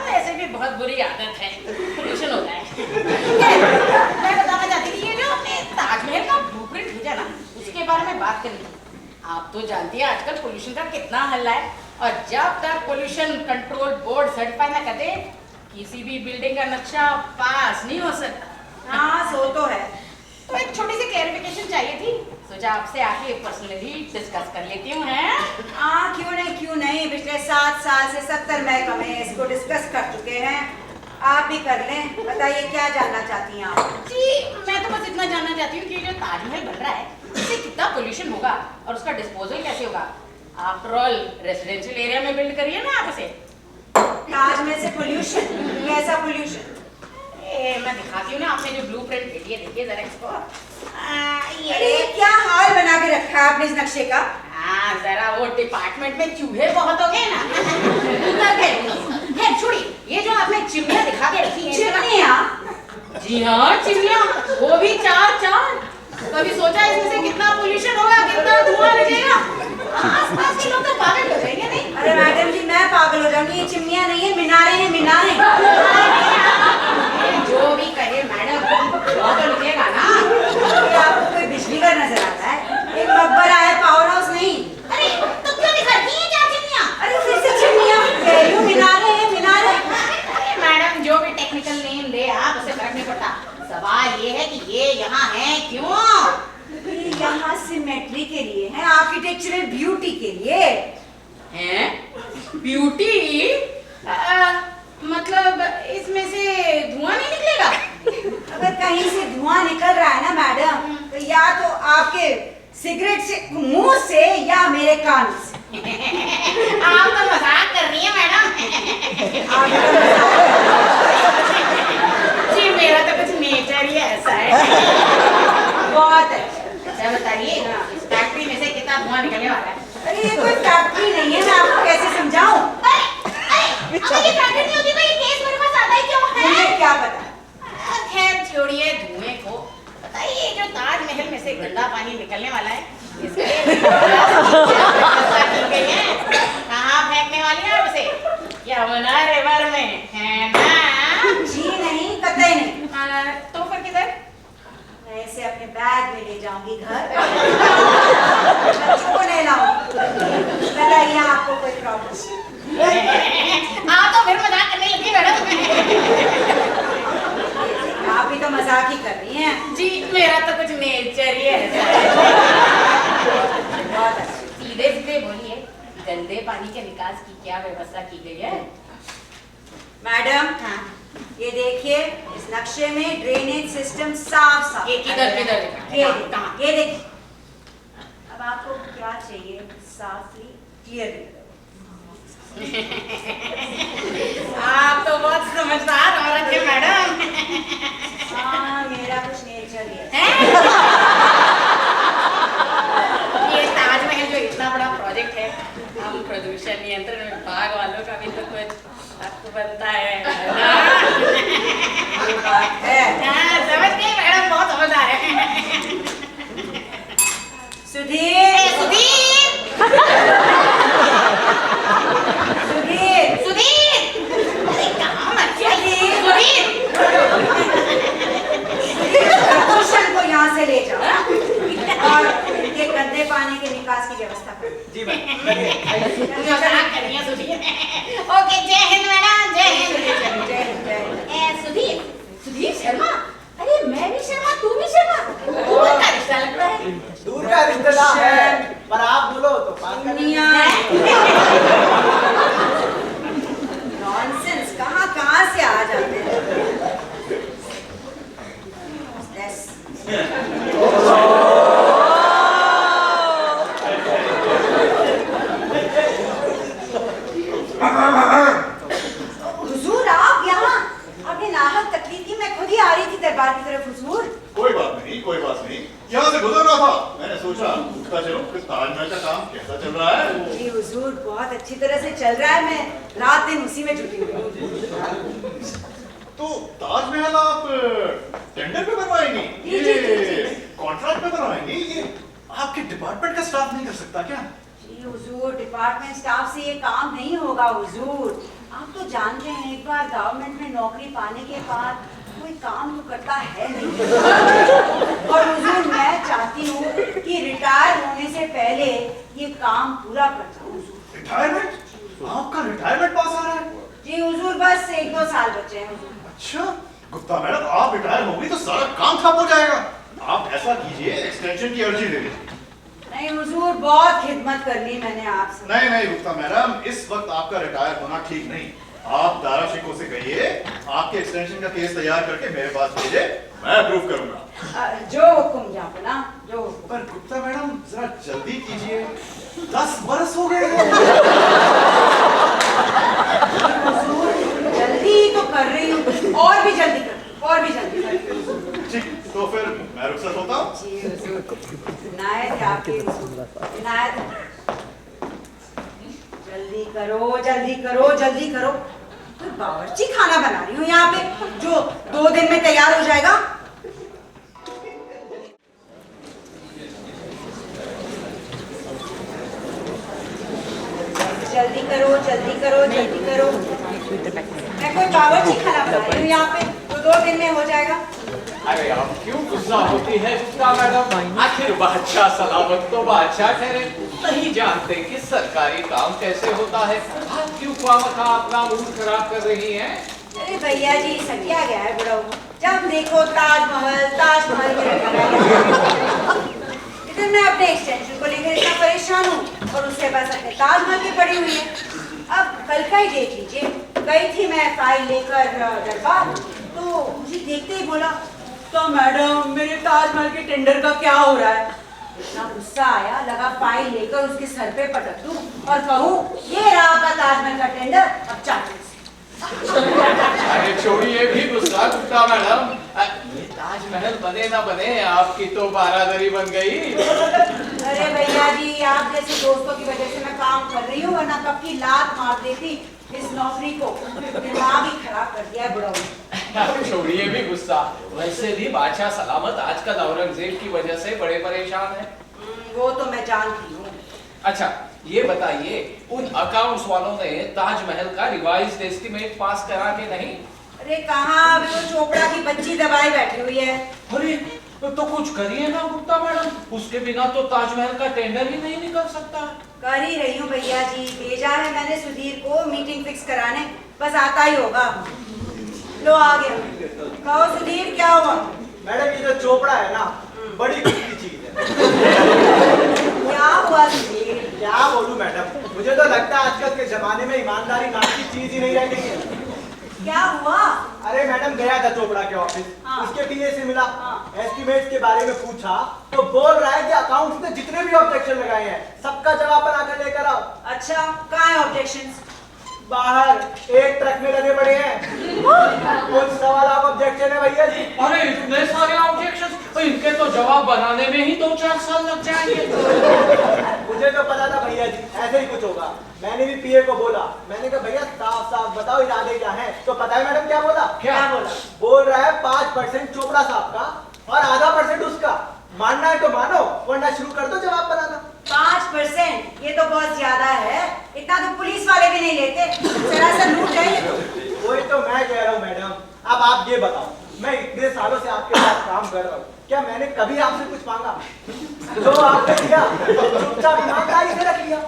वैसे भी बहुत बुरी आदत है, पोल्यूशन होता है। मैं बताना चाहती थी, ये जो आपने ताजमहल का ब्लूप्रिंट भेजा ना, उसके बारे में बात करनी थी। आप तो जानती है आजकल पोल्यूशन का कितना हल्ला है, और जब तक पोल्यूशन कंट्रोल बोर्ड सर्टिफाई ना कर दे किसी भी बिल्डिंग का नक्शा पास नहीं हो सकता। हाँ सो तो है। तो एक छोटी सी क्लैरिफिकेशन चाहिए थी, सोचा आपसे आके पर्सनली डिस्कस कर लेती हूँ। हाँ क्यों नहीं, पिछले 7 साल से 70 महकमे इसको डिस्कस कर चुके हैं, आप भी कर लें। बताइए क्या जानना चाहती हैं आप? जी मैं तो बस इतना जानना चाहती हूँ कि जो ताजमहल बन रहा है इससे कितना पोल्यूशन होगा और उसका डिस्पोजल कैसे होगा। आफ्टर ऑल रेसिडेंशियल एरिया में बिल्ड करिए ना आप इसे। ताजमहल से पोल्यूशन? कैसा पोल्यूशन? मैं दिखाती हूँ ना, आपने जो ब्लूप्रिंट भेजी है, देखिए जरा इसको। अरे क्या हाल बना के रखा है आपने इस नक्शे का? हाँ जरा वो डिपार्टमेंट में चूहे बहुत हो गए ना, उतर गए। है छोड़िए, ये जो आपने चिमनियाँ दिखा के रखी है। चिमनियाँ? जी हाँ चिमनियाँ, वो भी 4 कभी सोचा इसमें से कितना पोल्यूशन होगा, कितना धुआं निकलेगा? आसपास के लोग तो पागल हो जाएंगे नहीं? अरे मैडम जी, मैं पागल हो जाऊंगी। ये चिमनियां नहीं है, मीनारे हैं, मीनारे। जो भी कहे मैडम, वो तो लिखेगा ना। ये आपको कोई बिजली घर नजर आता है? एक मकबरा है, पावर हाउस नहीं। अरे तो क्यों दिखाती है क्या चिमनियां? अरे फिर से चिमनियां कह रही हूं, मीनारे हैं, मीनारे। अरे मैडम, जो भी टेक्निकल नेम दे आप, उसे फर्क नहीं पड़ता। सवाल ये है कि ये यहाँ है क्यों? ये यहाँ सिमेट्री के लिए है, आर्किटेक्चरल ब्यूटी के लिए। हैं? ब्यूटी? मतलब इसमें से धुआं नहीं निकलेगा? अगर कहीं से धुआं निकल रहा है ना मैडम, तो या तो आपके सिगरेट से, मुंह से, या मेरे कान से। आप तो मजाक कर रही हैं मैडम। आप तो मजाक- जी मेरा तो कुछ नेचर ही ऐसा है। बहुत अच्छा। अच्छा बताइए, इस फैक्ट्री में से कितना धुआं निकलने वाला है? अरे ये कोई फैक्ट्री नहीं है, मैं आपको कैसे समझाऊं? अगर ये फैक्ट्री नहीं होती तो ये केस मेरे पास आता ही क्यों है? मुझे क्या पता? खैर छोड़िए धुएं को। बताइए, जो ताजमहल में से गंदा पानी निकलने वाला है, इसके लिए व्यवस्था की गई है? कहाँ फेंकने वाली है आप इसे? यमुना रिवर में, है ना? जी नहीं, कतई नहीं। तो फिर किधर? मैं इसे अपने बैग में ले जाऊंगी घर। बच्चों को नहीं लाऊंगी। बताइए, आपको कोई प्रॉब्लम? आप तो फिर मजाक करने लगी मैडम। आप भी तो मजाक ही कर रही हैं। जी मेरा तो कुछ नेचर ही है। बहुत अच्छा। सीधे सीधे बोलिए, गंदे पानी के निकास की क्या व्यवस्था की गई है? मैडम, हाँ। ये देखिए, इस नक्शे में ड्रेनेज सिस्टम साफ साफ। ये किधर किधर दिखा? ये कहाँ? कहाँ? ये देखिए। अब आपको क्या चाहिए? साफली क्लियर। आप तो बहुत समझदार औरत है मैडम। हाँ, मेरा कुछ नेचर ही है। हैं? ये ताजमहल जो इतना बड़ा प्रोजेक्ट है, हम प्रदूषण नियंत्रण विभाग वालों का भी तो कुछ हक बनता है ना? ये बात है। हाँ, समझ गई मैडम, बहुत समझदार है। सुधीर, सुधीर, सुधीर, सुधीर, अरे कहाँ मर गया ये? सुधीर, प्रदूषण को यहाँ से ले जाओ और इनके गंदे पानी के निकास की व्यवस्था करो। जी मैम। मजाक कर रही हैं सुधीर। ओके, जय हिंद मैडम, जय हिंद। जय हिंद, जय हिंद। सुधीर, सुधीर शर्मा, अरे मैं भी शर्मा, तू भी शर्मा, दूर का रिश्ता लगता है। दूर का रिश्तेदार है, पर आप बोलो तो पास का नहीं। नॉनसेंस, कहाँ से आ जाते हैं? हुजूर, आप यहाँ? आपने नाहक तकलीफ की, मैं खुद ही आ रही थी दरबार की तरफ। हुजूर, कोई बात नहीं, कोई बात नहीं। यहाँ से गुजर रहा था, मैंने सोचा पूछता चलो कि ताजमहल का काम कैसा चल रहा है। जी हुजूर, बहुत अच्छी तरह से चल रहा है। मैं रात दिन उसी में जुटी हुई हूँ। तो ताजमहल आप टेंडर पे बनवाएंगी? जी, जी, जी, ये कॉन्ट्रैक्ट पे बनवाएंगी? ये आपके डिपार्टमेंट का स्टाफ नहीं कर सकता क्या? जी हुजूर, डिपार्टमेंट स्टाफ से ये काम नहीं होगा हुजूर। आप तो जानते हैं, एक बार गवर्नमेंट में नौकरी पाने के बाद कोई काम तो करता है नहीं। और हुजूर, मैं चाहती हूँ कि रिटायर होने से पहले ये काम पूरा कर जाऊँ। रिटायरमेंट? आपका रिटायरमेंट पास आ रहा है? जी हुजूर, बस 1-2 साल बचे हैं हुजूर। अच्छा गुप्ता मैडम, आप रिटायर होंगी तो सारा काम ठप हो जाएगा। आप ऐसा कीजिए, एक्सटेंशन की अर्जी दे दीजिए। नहीं हुजूर, बहुत खिदमत कर ली मैंने आपसे। नहीं नहीं गुप्ता मैडम, इस वक्त आपका रिटायर होना ठीक नहीं। आप दारा शिको से कहिए, आपके एक्सटेंशन का केस तैयार करके मेरे पास भेजे, मैं अप्रूव करूंगा। जो हुक्म जापना, जो हुक्म। पर गुप्ता मैडम जरा जल्दी कीजिए, 10 बरस हो गए। हुजूर, जल्दी तो कर रही हूँ, और भी जल्दी कर, और भी जल्दी कर। ठीक, तो फिर मैं रुखसत होता हूँ। जी हुजूर, इनायत है आपकी हुजूर, इनायत है। जल्दी करो, जल्दी करो, जल्दी करो। तो बावर्ची खाना बना रही हूँ यहाँ पे, जो 2 दिन में तैयार हो जाएगा। जल्दी करो जल्दी करो जल्दी करो। मैं कोई बावर्ची खाना बना रही हूँ यहाँ पे, तो 2 दिन में हो जाएगा। अरे आप क्यों गुस्सा होती है गुप्ता मैडम? आखिर बादशाह सलामत तो बादशाह ठहरे, नहीं जानते कि सरकारी काम कैसे होता है। आप क्यों खामखा अपना मूड खराब कर रही हैं? अरे भैया जी सकिया गया है बुढ़ाऊ, जब देखो ताजमहल में रखा है। इधर मैं अपने एक्सटेंशन को लेकर इतना परेशान हूँ और उसके पास अपने ताजमहल भी पड़ी हुई है। अब कल का ही देख लीजिए, गई थी मैं फाइल लेकर दरबार, तो मुझे देखते ही बोला, तो मैडम मेरे ताजमहल के टेंडर का क्या हो रहा है? इतना गुस्सा आया, लगा फाइल लेकर उसके सर पे पटक दूं और कहूँ ये रहा आपका ताजमहल का टेंडर, अब चाटो। अरे छोड़िए भी गुस्सा गुप्ता मैडम, ये ताजमहल बने ना बने आपकी तो बारादरी बन गई। अरे भैया जी आप जैसे दोस्तों की वजह से मैं काम कर रही हूँ, वरना कब की लात मार देती इस नौकरी को। दिमाग ही खराब कर दिया है बुढ़ाऊ। छोड़िए भी गुस्सा, वैसे भी बादशाह सलामत आजकल औरंगजेब की वजह से बड़े परेशान हैं। वो तो मैं जानती हूँ। अच्छा ये बताइए, उन अकाउंट्स वालों ने ताजमहल का रिवाइज्ड एस्टीमेट पास करा के नहीं? अरे कहाँ, अभी वो चोपड़ा की बच्ची दबाई बैठी हुई है। अरे तो कुछ करिए ना गुप्ता मैडम, उसके बिना तो ताजमहल का टेंडर ही नहीं निकल सकता। कर ही रही हूँ भैया जी, भेजा है मैंने सुधीर को मीटिंग फिक्स कराने, बस आता ही होगा। लो आ गया। कहो सुधीर क्या हुआ? मैडम ये जो चोपड़ा है ना, बड़ी कीमती चीज है। क्या हुआ सुधीर? क्या बोलूं मैडम, मुझे तो लगता है आजकल के जमाने में ईमानदारी नाम की चीज ही नहीं रह गई है। क्या हुआ? अरे मैडम गया था चोपड़ा के ऑफिस, उसके पीए से मिला, एस्टीमेट्स के बारे में पूछा तो बोल रहा है कि अकाउंट्स ने जितने भी ऑब्जेक्शन लगाए हैं सबका जवाब बनाकर लेकर आओ। अच्छा कहाँ है ऑब्जेक्शंस? बाहर एक ट्रक में लगे पड़े हैं। कुछ 1.25 लाख ऑब्जेक्शन है भैया जी। अरे इतने सारे ऑब्जेक्शन, इनके तो जवाब बनाने में ही 2-4 साल लग जाएंगे। मुझे तो पता था भैया जी ऐसे ही कुछ होगा। मैंने भी पीए को बोला, मैंने कहा भैया साफ साफ बताओ इरादे क्या हैं? तो पता है मैडम क्या बोला? क्या बोला? बोल रहा है 5% चोपड़ा साहब का और आधा % उसका। मानना है तो मानो, वरना शुरू कर दो जवाब बनाना। 5%? ये तो बहुत ज्यादा है, इतना तो पुलिस वाले भी नहीं लेते, जरा सा लूट जाइए तो। वही तो मैं कह रहा हूँ मैडम। अब आप ये बताओ, मैं इतने सालों से आपके साथ काम कर रहा हूँ, क्या मैंने कभी आपसे कुछ मांगा? जो आपने दिया चुपचाप ईमानदारी से रख लिया।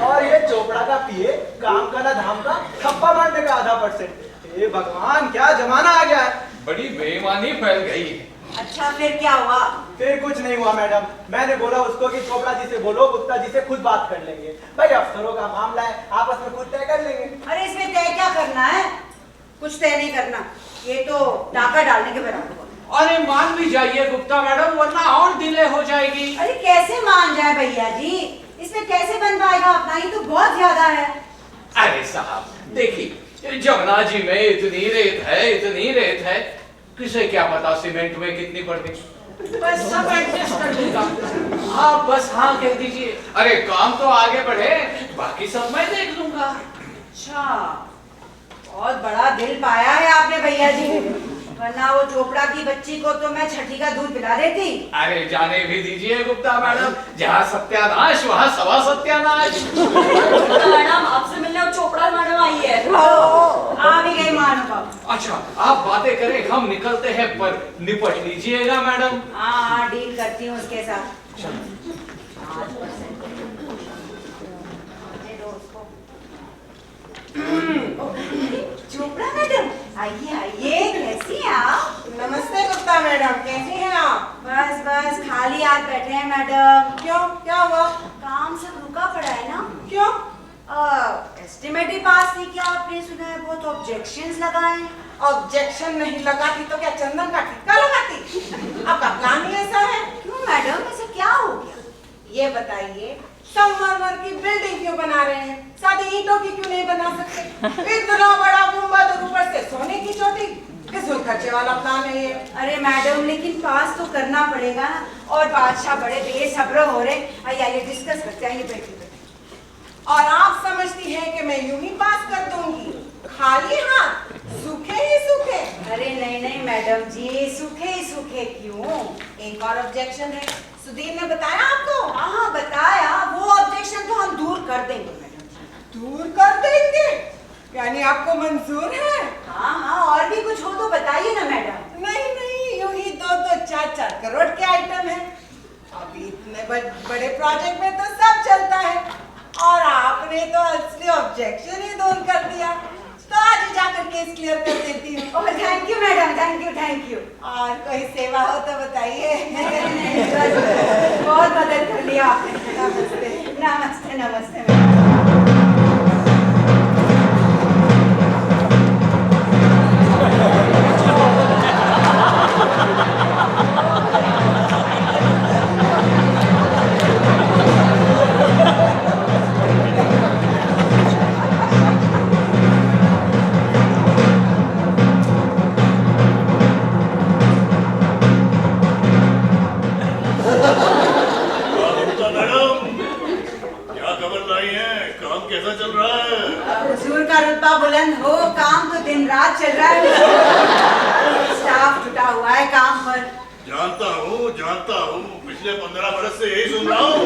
और ये चोपड़ा का पीए काम का ना धाम का, खप्पा मारने का आधा %। हे भगवान क्या जमाना आ गया है। बड़ी बेईमानी फैल गई है। अच्छा फिर क्या हुआ? फिर कुछ नहीं हुआ मैडम। मैंने बोला उसको कि चोपड़ा जी से बोलो, गुप्ता जी से खुद बात कर लेंगे। भाई अफसरों का मामला है, आपस में खुद तय कर लेंगे। अरे इसमें तय क्या करना है? कुछ तय नहीं करना, ये तो डाका डालने के बराबर हुआ। अरे मान भी जाइए गुप्ता मैडम, वरना और डिले हो जाएगी। अरे कैसे मान जाए भैया जी, इसमें कैसे बन पाएगा अपना, ही तो बहुत ज्यादा है। अरे साहब देखिए, जमुना जी में इतनी रेत है, किसे क्या पता सीमेंट में कितनी पड़ गई। बस सब एडजस्ट कर लेगा। आप बस हाँ कह दीजिए। अरे काम तो आगे बढ़े, बाकी सब मैं देख लूंगा। अच्छा बहुत बड़ा दिल पाया है आपने भैया जी, वरना वो चोपड़ा की बच्ची को तो मैं छठी का दूध पिला देती। अरे जाने भी दीजिए गुप्ता मैडम, जहाँ सत्यानाश वहाँ सवा सत्यानाश। मैडम आपसे मिलने वो चोपड़ा मैडम आई है। आ भी गई महानुभाव। अच्छा आप बातें करें, हम निकलते हैं, पर निपट लीजिएगा मैडम। हाँ डील करती हूँ उसके साथ। चोपड़ा मैडम आइए आइए, कैसी हैं आप? नमस्ते गुप्ता मैडम, कैसी हैं आप? बस बस खाली हाथ बैठे हैं मैडम। क्यों, क्या हुआ? काम सब रुका पड़ा है ना। क्यों? एस्टिमेट ही पास नहीं किया आपने, सुना है बहुत ऑब्जेक्शंस लगाए। ऑब्जेक्शन नहीं लगाती तो क्या चंदन का टिक्का लगाती? आपका प्लान ही ऐसा है। क्यों मैडम, ऐसा क्या हो गया? ये बताइए, संगमरमर की बिल्डिंग क्यों बना रहे हैं, साथ ईंटों की क्यों नहीं बना सकते? इतना बड़ा गुंबद और ऊपर से सोने की चोटी, किस खर्चे वाला प्लान है ये? अरे मैडम लेकिन पास तो करना पड़ेगा ना, और बादशाह बड़े बेसब्र हो रहे। आइए डिस्कस करते हैं, बैठिए। और आप समझती हैं कि मैं यूं ही पास कर दूंगी खाली हाथ, सूखे ही सूखे? अरे नहीं नहीं मैडम जी, सूखे ही सूखे क्यों? एक और ऑब्जेक्शन है, सुधीर ने बताया आपको? हाँ बताया, वो ऑब्जेक्शन तो हम दूर कर देंगे मैडम। दूर कर देंगे? यानी आपको मंजूर है? हाँ हाँ, और भी कुछ हो तो बताइए ना मैडम। नहीं नहीं, यूं ही 2-2, 4-4 करोड़ के आइटम है। अभी इतने बड़े प्रोजेक्ट में तो सब चलता है, और आपने तो असली ऑब्जेक्शन ही दूर कर दिया। तो आज ही जाकर केस क्लियर कर देती हूँ। Oh thank you madam, thank you. और कोई सेवा हो तो बताइए। बहुत मदद कर लिया आपने। नमस्ते मैडम। हुजूर का रुतबा बुलंद हो, काम तो दिन रात चल रहा है। स्टाफ जुटा हुआ है काम पर। जानता हूँ, पिछले 15 बरस से यही सुन रहा हूँ।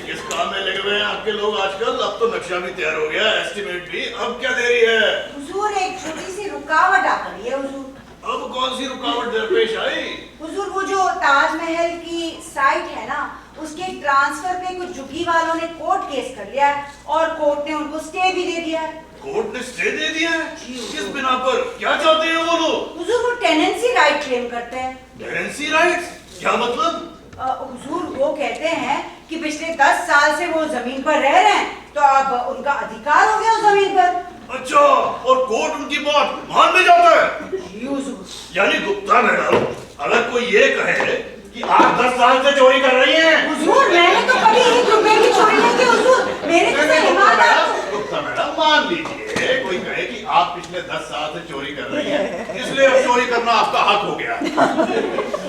किस काम में लगे हुए हैं आपके लोग आजकल? अब तो नक्शा भी तैयार हो गया, एस्टिमेट भी, अब क्या देरी है? हुजूर एक छोटी सी रुकावट आ गई है हुजूर। अब कौन सी रुकावट दरपेश आई? हुजूर वो जो ताजमहल की साइट है ना, उसके ट्रांसफर पे कुछ झुग्गी वालों ने कोर्ट केस कर लिया है, और कोर्ट ने उनको स्टे भी दे दिया है। कोर्ट ने स्टे दे दिया है? किस बिना पर? क्या चाहते हैं वो लोग? हुजूर वो टेनेंसी राइट क्लेम करते हैं। Tenancy rights? क्या मतलब? हुजूर वो कहते हैं कि पिछले 10 साल से वो जमीन पर रह रहे हैं, तो अब उनका अधिकार हो गया उस जमीन पर। अच्छा, और कोर्ट उनकी बात मान भी जाता है? जी हुजूर। यानी गुप्ता मैडम, अगर कोई ये कहे कि आप 10 साल से चोरी कर रही हैं। हुजूर मैंने तो कभी 1 रुपए की चोरी नहीं की हुजूर, मेरे जैसे ईमानदार। गुप्ता मैडम मान लीजिए कोई कहे कि आप पिछले 10 साल से चोरी कर रही हैं, इसलिए अब चोरी करना आपका हक हो गया।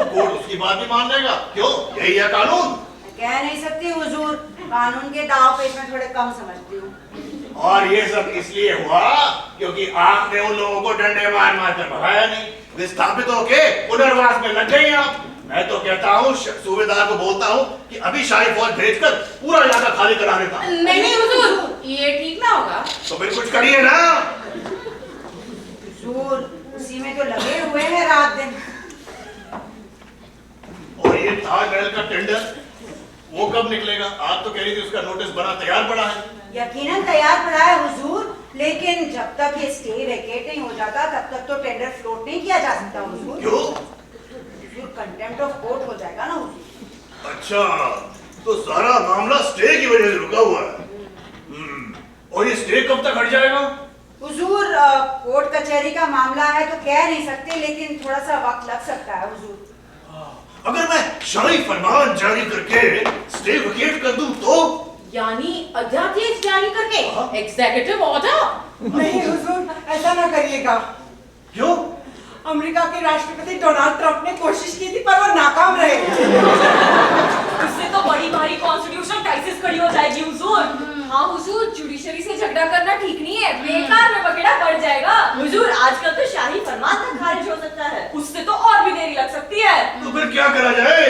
कोर्ट उसकी बात भी मान लेगा? क्यों, यही है कानून? कह नहीं सकती हुजूर, कानून के दाव पेच में थोड़े कम समझती हूँ। और ये सब इसलिए हुआ क्योंकि आपने उन लोगों को डंडे मार मार कर भगाया नहीं, विस्थापित होके पुनर्वास में लग गई आप। मैं तो कहता हूँ, सूबेदार को बोलता हूँ कि अभी शाही फौज भेजकर पूरा इलाका खाली करा देता। नहीं हुजूर, ये ठीक ना होगा। तो फिर कुछ करिए ना। हुजूर उसी में तो लगे हुए हैं रात दिन। और ये ताजमहल का टेंडर वो कब निकलेगा? आप तो कह रही थी उसका नोटिस बना तैयार पड़ा है। यकीनन तैयार पड़ा है हुजूर, लेकिन जब तक ये स्टे वेकेट नहीं हो जाता तब तक तो टेंडर फ्लोट नहीं किया जा सकता हुजूर। क्यों? हुजूर कंटेम्प्ट ऑफ कोर्ट हो जाएगा ना हुजूर। अच्छा, तो सारा मामला स्टे की वजह से रुका हुआ है। और ये स्टे कब तक हट जाएगा? हुजूर कोर्ट कचहरी का मामला है तो कह नहीं सकते, लेकिन थोड़ा सा वक्त लग सकता है हुजूर। अगर मैं शाही फरमान जारी करके स्टे वेकेट कर दूं तो? यानी अध्यादेश जारी करके एग्जीक्यूटिव ऑर्डर? नहीं हुजूर, ऐसा ना करिएगा। क्यों? अमेरिका के राष्ट्रपति डोनाल्ड ट्रंप ने कोशिश की थी पर वो नाकाम रहे। इससे तो बड़ी भारी कॉन्स्टिट्यूशनल क्राइसिस खड़ी हो जाएगी हुजूर। हाँ हुजूर, जुडिशरी से झगड़ा करना ठीक नहीं है, बेकार में बकेड़ा बढ़ जाएगा। हुजूर आजकल तो शाही फरमान तक खारिज हो सकता है, उससे तो और भी देरी लग सकती है। तो फिर क्या करा जाए?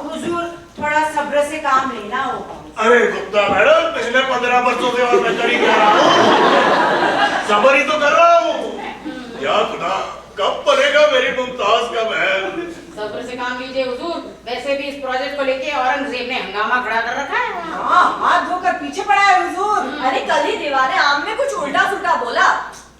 हुजूर थोड़ा सब्र से काम लेना होगा। अरे गुप्ता मैडम, पिछले 15 वर्षों से और मैं कर ही क्या रहा हूँ, सब्र ही तो कर रहा हूँ। या खुदा, कब बनेगा मेरी मुमताज का महल? सब्र से काम लीजिए हुजूर। वैसे भी इस प्रोजेक्ट को लेके औरंगजेब ने हंगामा खड़ा कर रखा है। हाँ, हाथ धोकर पीछे पड़ा है हुजूर। अरे कल ही दीवाने आम में कुछ उल्टा सुल्टा बोला।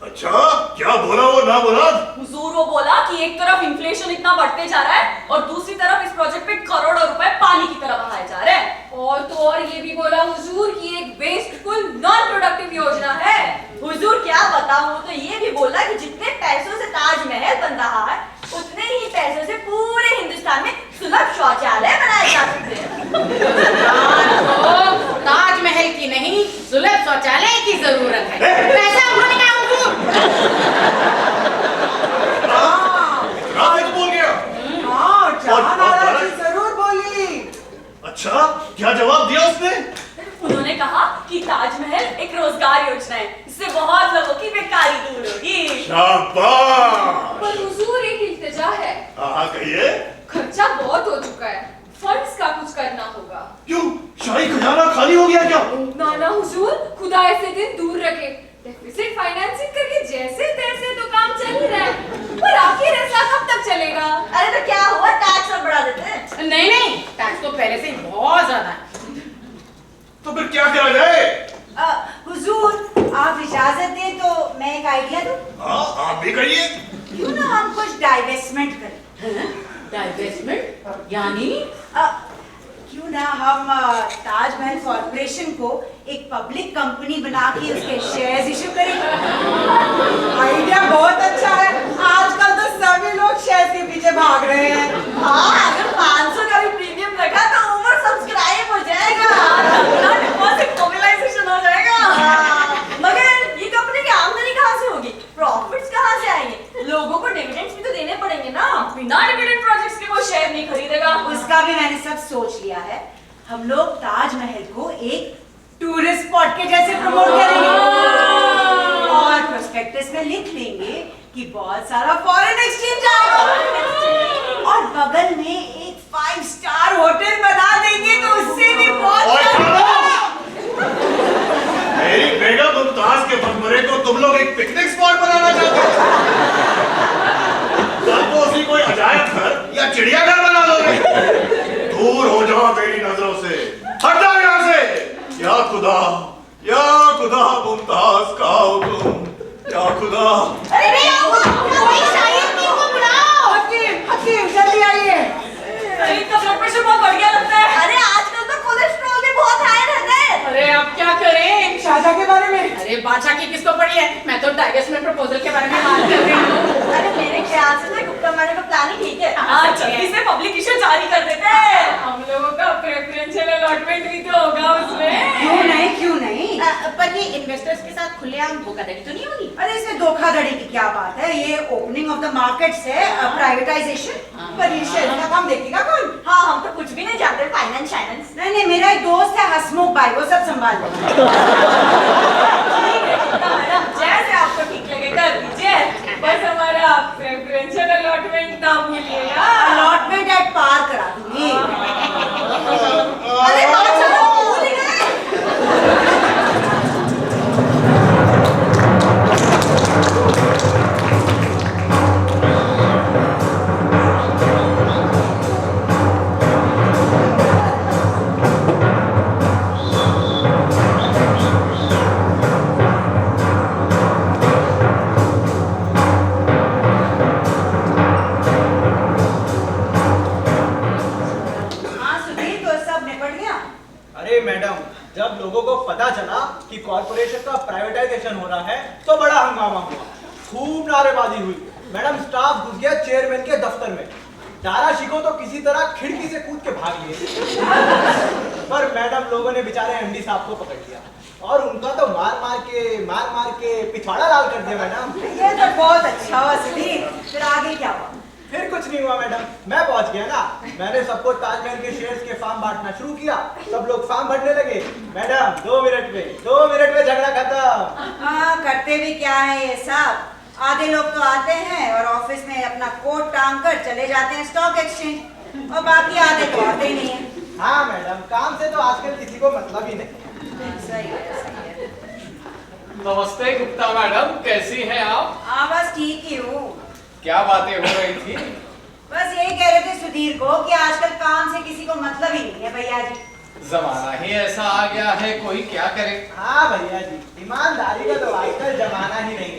अच्छा, क्या बोला वो ना बोला? हुजूर वो बोला कि एक तरफ इन्फ्लेशन इतना बढ़ते जा रहा है और दूसरी तरफ इस प्रोजेक्ट पे करोड़ों रुपए पानी की तरह बहाए जा रहे हैं। और तो और ये भी बोला हुजूर कि एक वेस्टफुल नॉन प्रोडक्टिव योजना है। हुजूर क्या बताऊं, वो तो ये भी बोला कि जितने पैसों से ताजमहल बन रहा है उतने ही पैसों से पूरे हिंदुस्तान में सुलभ शौचालय बनाए जा सकते हैं। तो ताजमहल की नहीं, सुलभ शौचालय की जरूरत है। पैसा उन्होंने कहा हुजूर। बोल गया। हाँ, जहां नाराजी जरूर बोली। अच्छा, क्या जवाब दिया उसने? उन्होंने कहा कि ताजमहल एक रोजगार योजना है, इससे बहुत लोगों की बेकारी दूर होगी। शाबाश। पर हुजूर एक इल्तिजा है। हाँ कहिए। खर्चा बहुत हो चुका है, फंड्स का कुछ करना होगा। क्यों, शाही खजाना खाली पागल ही हो गया क्या? नाना हुजूर, खुदा ऐसे दिन दूर रखे। डेफिसिट फाइनेंसिंग करके जैसे तैसे तो काम चल ही रहा है, पर आखिर ऐसा कब तक चलेगा? अरे तो क्या हुआ, टैक्स और बढ़ा देते हैं। नहीं नहीं, टैक्स तो पहले से ही बहुत ज्यादा है। तो फिर क्या करा जाए? हुजूर, आप इजाजत दें तो मैं एक आइडिया दूं? हाँ, आप भी कहिए। क्यों ना हम कुछ डाइवेस्टमेंट करें? डाइवेस्टमेंट यानी? क्यों ना हम ताजमहल कॉर्पोरेशन को एक पब्लिक कंपनी बना के उसके शेयर्स इशू करें? आइडिया बहुत अच्छा है। आजकल तो सभी लोग शेयर के पीछे भाग रहे हैं। हाँ, अगर 500 का भी प्रीमियम रखा तो ओवर सब्सक्राइब हो जाएगा, डिपॉजिट मोबिलाइजेशन हो जाएगा। मगर ये कंपनी की आमदनी कहाँ से होगी, प्रॉफिट्स कहाँ से आएंगे? लोगों को डिविडेंड्स भी तो देने पड़ेंगे ना। बिना डिविडेंड प्रोजेक्ट्स के वो शेयर नहीं खरीदेगा। उसका भी मैंने सब सोच लिया है। हम लोग ताजमहल को एक टूरिस्ट स्पॉट के जैसे प्रमोट करेंगे और प्रोस्पेक्टस में लिख लेंगे कि बहुत सारा फॉरेन एक्सचेंज आएगा और बगल में एक 5 स्टार होटल बना देंगे तो उससे भी बहुत मेरी बेगम मुमताज के मकबरे को तुम लोग एक पिकनिक स्पॉट बनाना चाहते हो? कल तो उसी कोई अजायब घर या चिड़ियाघर बना दोगे। दूर हो जाओ मेरी नजरों से, हट जाओ यहाँ से। या खुदा मुमताज का हुक्म, या खुदा। अरे कोई शायद नहीं को बुलाओ। हकीम जल्दी आइए। इनका ब्लड प्रेशर बहुत बढ़ गया लगता है। अरे आजकल तो कोलेस्ट्रॉल भी बहुत हाई रहता है। अरे अब क्या करें? शाजा के बारे में। अरे बादशाह की किसको पड़ी है? मैं तो डाइवेस्टमेंट प्रपोजल के बारे में बात कर रही हूँ। अरे मेरे ख्याल से तो गुप्ता मारने का प्लान ही ठीक है। हाँ, जल्दी से पब्लिकेशन जारी कर देते हैं। हम लोगों का प्रेफरेंशियल अलॉटमेंट भी तो होगा उसमें। क्यों नहीं? पर ये इन्वेस्टर्स के साथ खुलेआम धोखाधड़ी तो नहीं होगी? अरे इसमें धोखाधड़ी की क्या बात है? ये ओपनिंग ऑफ द मार्केट्स है, प्राइवेटाइजेशन। पर ये शेयर का काम देखेगा कौन? हाँ, हम तो कुछ भी नहीं जानते फाइनेंस शाइनेंस। नहीं, मेरा एक दोस्त है हसमुख भाई, वो सब संभाल लेगा। मैडम, जैसे आपको ठीक लगे कर दीजिए, बस हमारा प्रेफरेंशियल अलॉटमेंट ना भूलिएगा। अलॉटमेंट एट पार करा दूंगी। अरे बादशाह तो भूल ही गए। हाँ सुधीर, तो सब निपट गया? अरे मैडम, जब लोगों को पता चला कि कॉर्पोरेशन का प्राइवेटाइजेशन हो रहा है तो बड़ा हंगामा हुआ, खूब नारेबाजी हुई। मैडम, स्टाफ घुस गया चेयरमैन के दफ्तर में। दारा शिको तो किसी तरह खिड़की से कूद के भाग लिए। पर मैडम लोगों ने बेचारे एमडी साहब को पकड़ लिया और उनका तो मार मार के पिछवाड़ा लाल कर दिया मैडम। ये तो बहुत अच्छा हुआ सुधीर। फिर आगे क्या हुआ? फिर कुछ नहीं हुआ मैडम, मैं पहुंच गया ना। मैंने सबको ताजमहल के शेयर्स के फॉर्म बांटना शुरू किया। सब लोग फॉर्म भरने लगे। मैडम 2 मिनट में झगड़ा खत्म। हाँ, करते भी क्या है ये सब? आधे लोग तो आते हैं और ऑफिस में अपना कोट टांग कर चले जाते हैं स्टॉक एक्सचेंज, और बाकी आधे तो आते ही नहीं है। हाँ मैडम, काम से तो आजकल किसी को मतलब ही नहीं। सही है। नमस्ते गुप्ता मैडम, कैसी हैं आप? हाँ बस ठीक ही हूँ। क्या बातें हो रही थी? बस यही कह रहे थे सुधीर को कि आजकल काम से किसी को मतलब ही नहीं है भैया जी। जमाना ही ऐसा आ गया है, कोई क्या करे। हाँ भैया जी, ईमानदारी का तो आजकल जमाना ही नहीं।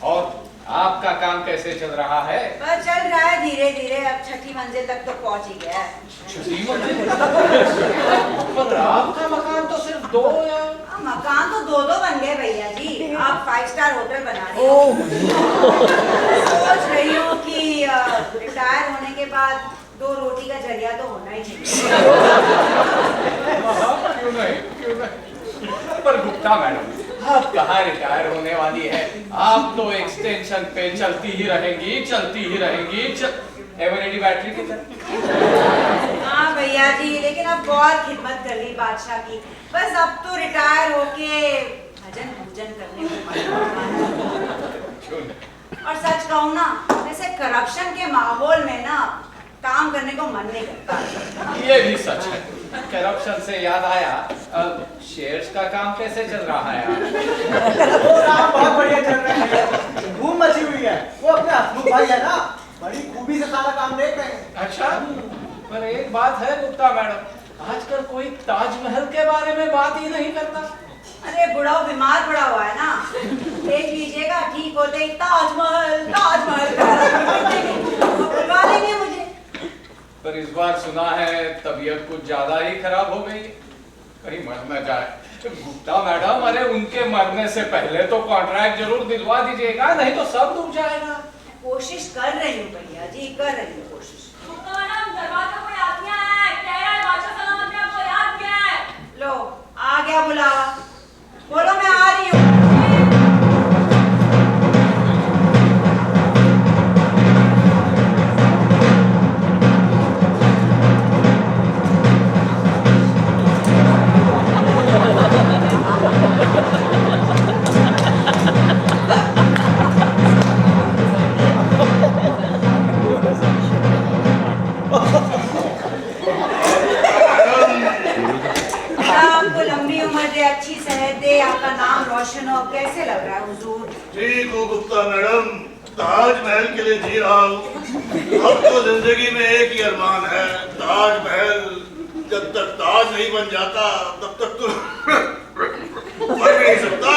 और आपका काम कैसे चल रहा है? बस चल रहा है धीरे धीरे, अब 6ठी मंजिल तक तो पहुंच ही गया है। छठी मंजिल? पर आपका मकान तो सिर्फ 2 या? मकान तो 2 बन गए भैया जी। आप 5 स्टार होटल बना रहे हो। सोच रही हूँ कि रिटायर होने के बाद 2 रोटी का जरिया तो होना ही चाहिए। क्यों नहीं। पर गुप्ता मैडम, आप कहाँ रिटायर होने वाली है? आप तो एक्सटेंशन पे चलती ही रहेंगी। एवरेडी बैटरी की तरह। हाँ भैया जी, लेकिन अब बहुत खिदमत कर ली बादशाह की। बस अब तो रिटायर होके भजन पूजन करने को मन। और सच कहूँ ना, ऐसे करप्शन के माहौल में ना काम करने को मन नहीं करता। ये भी सच है। करप्शन से याद आया, शेयर्स का काम कैसे चल रहा है? वो काम बहुत बढ़िया चल रहा है, धूम मची हुई है। वो अपने हसमुख भाई है ना, बड़ी खूबी से सारा काम देख रहे हैं। अच्छा, पर एक बात है गुप्ता मैडम, आजकल कोई ताजमहल के बारे में बात ही नहीं करता। अरे बुढ़ाओ बीमार पड़ा हुआ है ना, देख लीजिएगा ठीक होते ही ताजमहल ताजमहल बुलवा लेंगे मुझे। पर इस बार सुना है तबीयत कुछ ज्यादा ही खराब हो गई, कहीं मर न जाए। गुप्ता मैडम, अरे उनके मरने से पहले तो कॉन्ट्रैक्ट जरूर दिलवा दीजिएगा, नहीं तो सब डूब जाएगा। कोशिश कर रही हूँ भैया जी, कर रही हूँ कोशिश। मैडम, दरवाजा कोई आ गया है, कह रहा है बादशाह सलामत ने आपको याद किया है। लो आ गया बुलावा, बोलो मैं आ रही हूँ। आपको लंबी उम्र दे, अच्छी सेहत दे, आपका नाम रोशन हो। कैसे लग रहा है हुजूर? ठीक हूँ गुप्ता मैडम, ताजमहल के लिए जी रहा हूँ। अब तो जिंदगी में एक ही अरमान है, ताजमहल। जब तक ताज नहीं बन जाता तब तक तो मर नहीं सकता।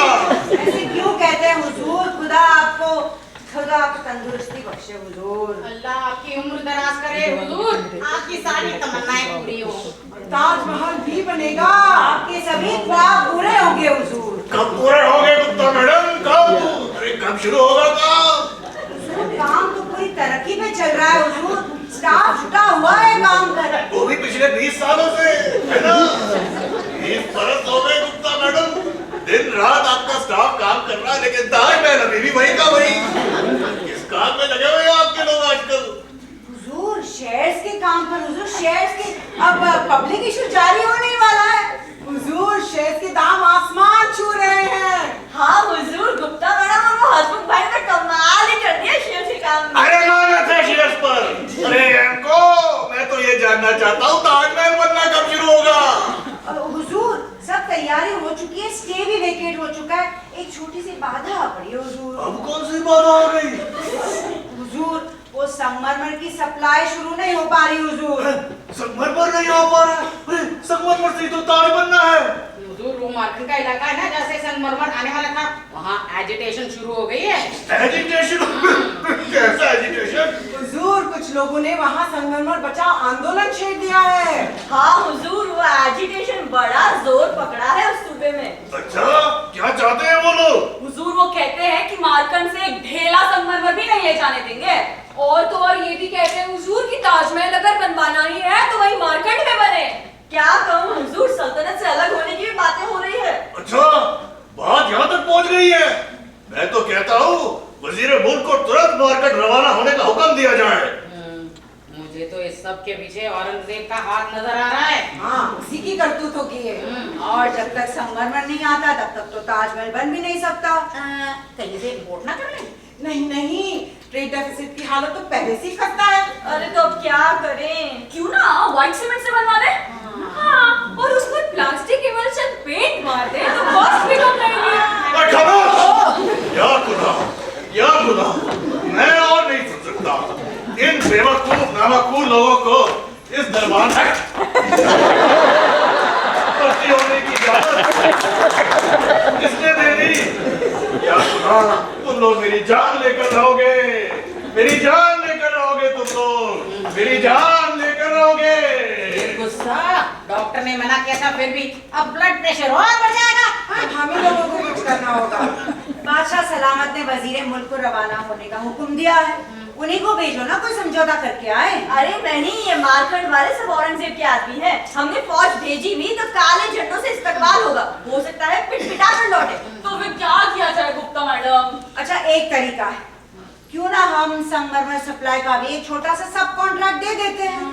ऐसे क्यों कहते हैं हुजूर? खुदा आपको तंदुरुस्ती बख्शे हुजूर। अल्लाह आपकी उम्र दराज करे हुजूर, आपकी सारी तमन्नाएं पूरी हो। ताजमहल भी बनेगा। आपके सभी ख्वाब पूरे होंगे हुजूर। कब पूरे होंगे गुप्ता मैडम, कब? अरे कब शुरू होगा काम? हुजूर काम तो पूरी तरक्की पे चल रहा है हुजूर, स्टाफ जुटा हुआ है काम कर। वो भी पिछले 20 सालों से, है ना? 20 बरस हो गए गुप्ता मैडम, दिन रात आपका स्टाफ काम कर रहा है, लेकिन ताजमहल अभी भी वही का वही। किस काम में लगे हुए हैं आपके लोग आजकल? हुजूर शेयर्स के काम पर हुजूर, शेयर्स के अब पब्लिक इशू जारी होने वाला है हुजूर, शेयर के दाम आसमान छू रहे हैं। हाँ हुजूर, गुप्ता मैडम और वो हसमुख भाई ने कमाल ही कर दिया शेयर के काम में। अरे लानत है शेयर्स पर। अरे हमको, मैं तो ये जानना चाहता हूँ ताजमहल बनना कब शुरू होगा? हुजूर सब तैयारी हो चुकी है, स्टे भी वेकेट हो चुका है, एक छोटी सी बाधा आ पड़ी है हुजूर। अब कौन सी बाधा आ गई? हुजूर वो संगमरमर की सप्लाई शुरू नहीं हो पा रही हुजूर। संगमरमर नहीं हो पा रहा है? अरे संगमरमर से तो ताज बनना है। हुजूर वो मार्केट का इलाका है ना, जैसे संगमरमर आने वाला था, वहाँ एजिटेशन शुरू हो गई है। एजिटेशन? कैसा एजिटेशन? हुजूर, कुछ लोगों ने वहाँ संगमरमर बचाओ आंदोलन छेड़ दिया है। हाँ हुजूर, वो एजिटेशन बड़ा जोर पकड़ा है उस सूबे में। अच्छा, क्या चाहते हैं वो लोग? हुजूर वो कहते हैं कि मार्कंड से एक ढेला संगमरमर भी नहीं ले जाने देंगे, और तो और ये भी कहते हैं हुजूर की ताजमहल अगर बनवाना ही है तो वही मार्कंड में बने। क्या कहूँ हुजूर, सल्तनत से अलग होने की भी बातें हो रही है। अच्छा, बात यहाँ तक पहुँच गई है। मैं तो कहता हूँ वजीर मुल्क को तुरंत मार्केट रवाना होने का हुक्म दिया जाए। मुझे तो इस सब के पीछे औरंगजेब का हाथ नजर आ रहा है। हाँ, उसी की करतूत होगी है। और जब तक संगमरमर नहीं आता तब तक तो ताजमहल बन भी नहीं सकता। कहीं से इम्पोर्ट ना कर ले। नहीं नहीं, ट्रेड डेफिसिट की हालत तो पहले से ही खस्ता है। अरे तो अब क्या करें? क्यों ना व्हाइट सीमेंट से बनवा दे। हाँ, और उस पर प्लास्टिक इमल्शन पेंट मार दे तो कॉस्ट भी कम रहेगी। या खुदा, या खुदा, मैं और नहीं सुन सकता। इन बेवकूफ नावकूफ लोगों को इस दरबार में भर्ती होने की इजाजत किसने दे दी? या खुदा, तुम लोग मेरी जान लेकर रहोगे, मेरी जान लेकर रहोगे, तुम लोग मेरी जान लेकर रहोगे। गुस्सा, डॉक्टर ने मना किया था, फिर भी अब ब्लड प्रेशर और बढ़ जाएगा। हमें लोगों को कुछ करना होगा। बादशाह सलामत ने वजीर मुल्क को रवाना होने का हुक्म दिया है, उन्हीं को भेजो ना, कोई समझौता करके आए। अरे नहीं, ये मार्कंड वाले सब औरंगजेब के आदमी हैं। हमने फौज भेजी भी तो काले झंडों से इस्तकबाल होगा, हो सकता है पिट पिटा कर लौटे। तो फिर क्या किया जाए गुप्ता मैडम? अच्छा, एक तरीका है, क्यों ना हम संगमरमर सप्लाई का भी एक छोटा सा सब कॉन्ट्रैक्ट दे देते हैं।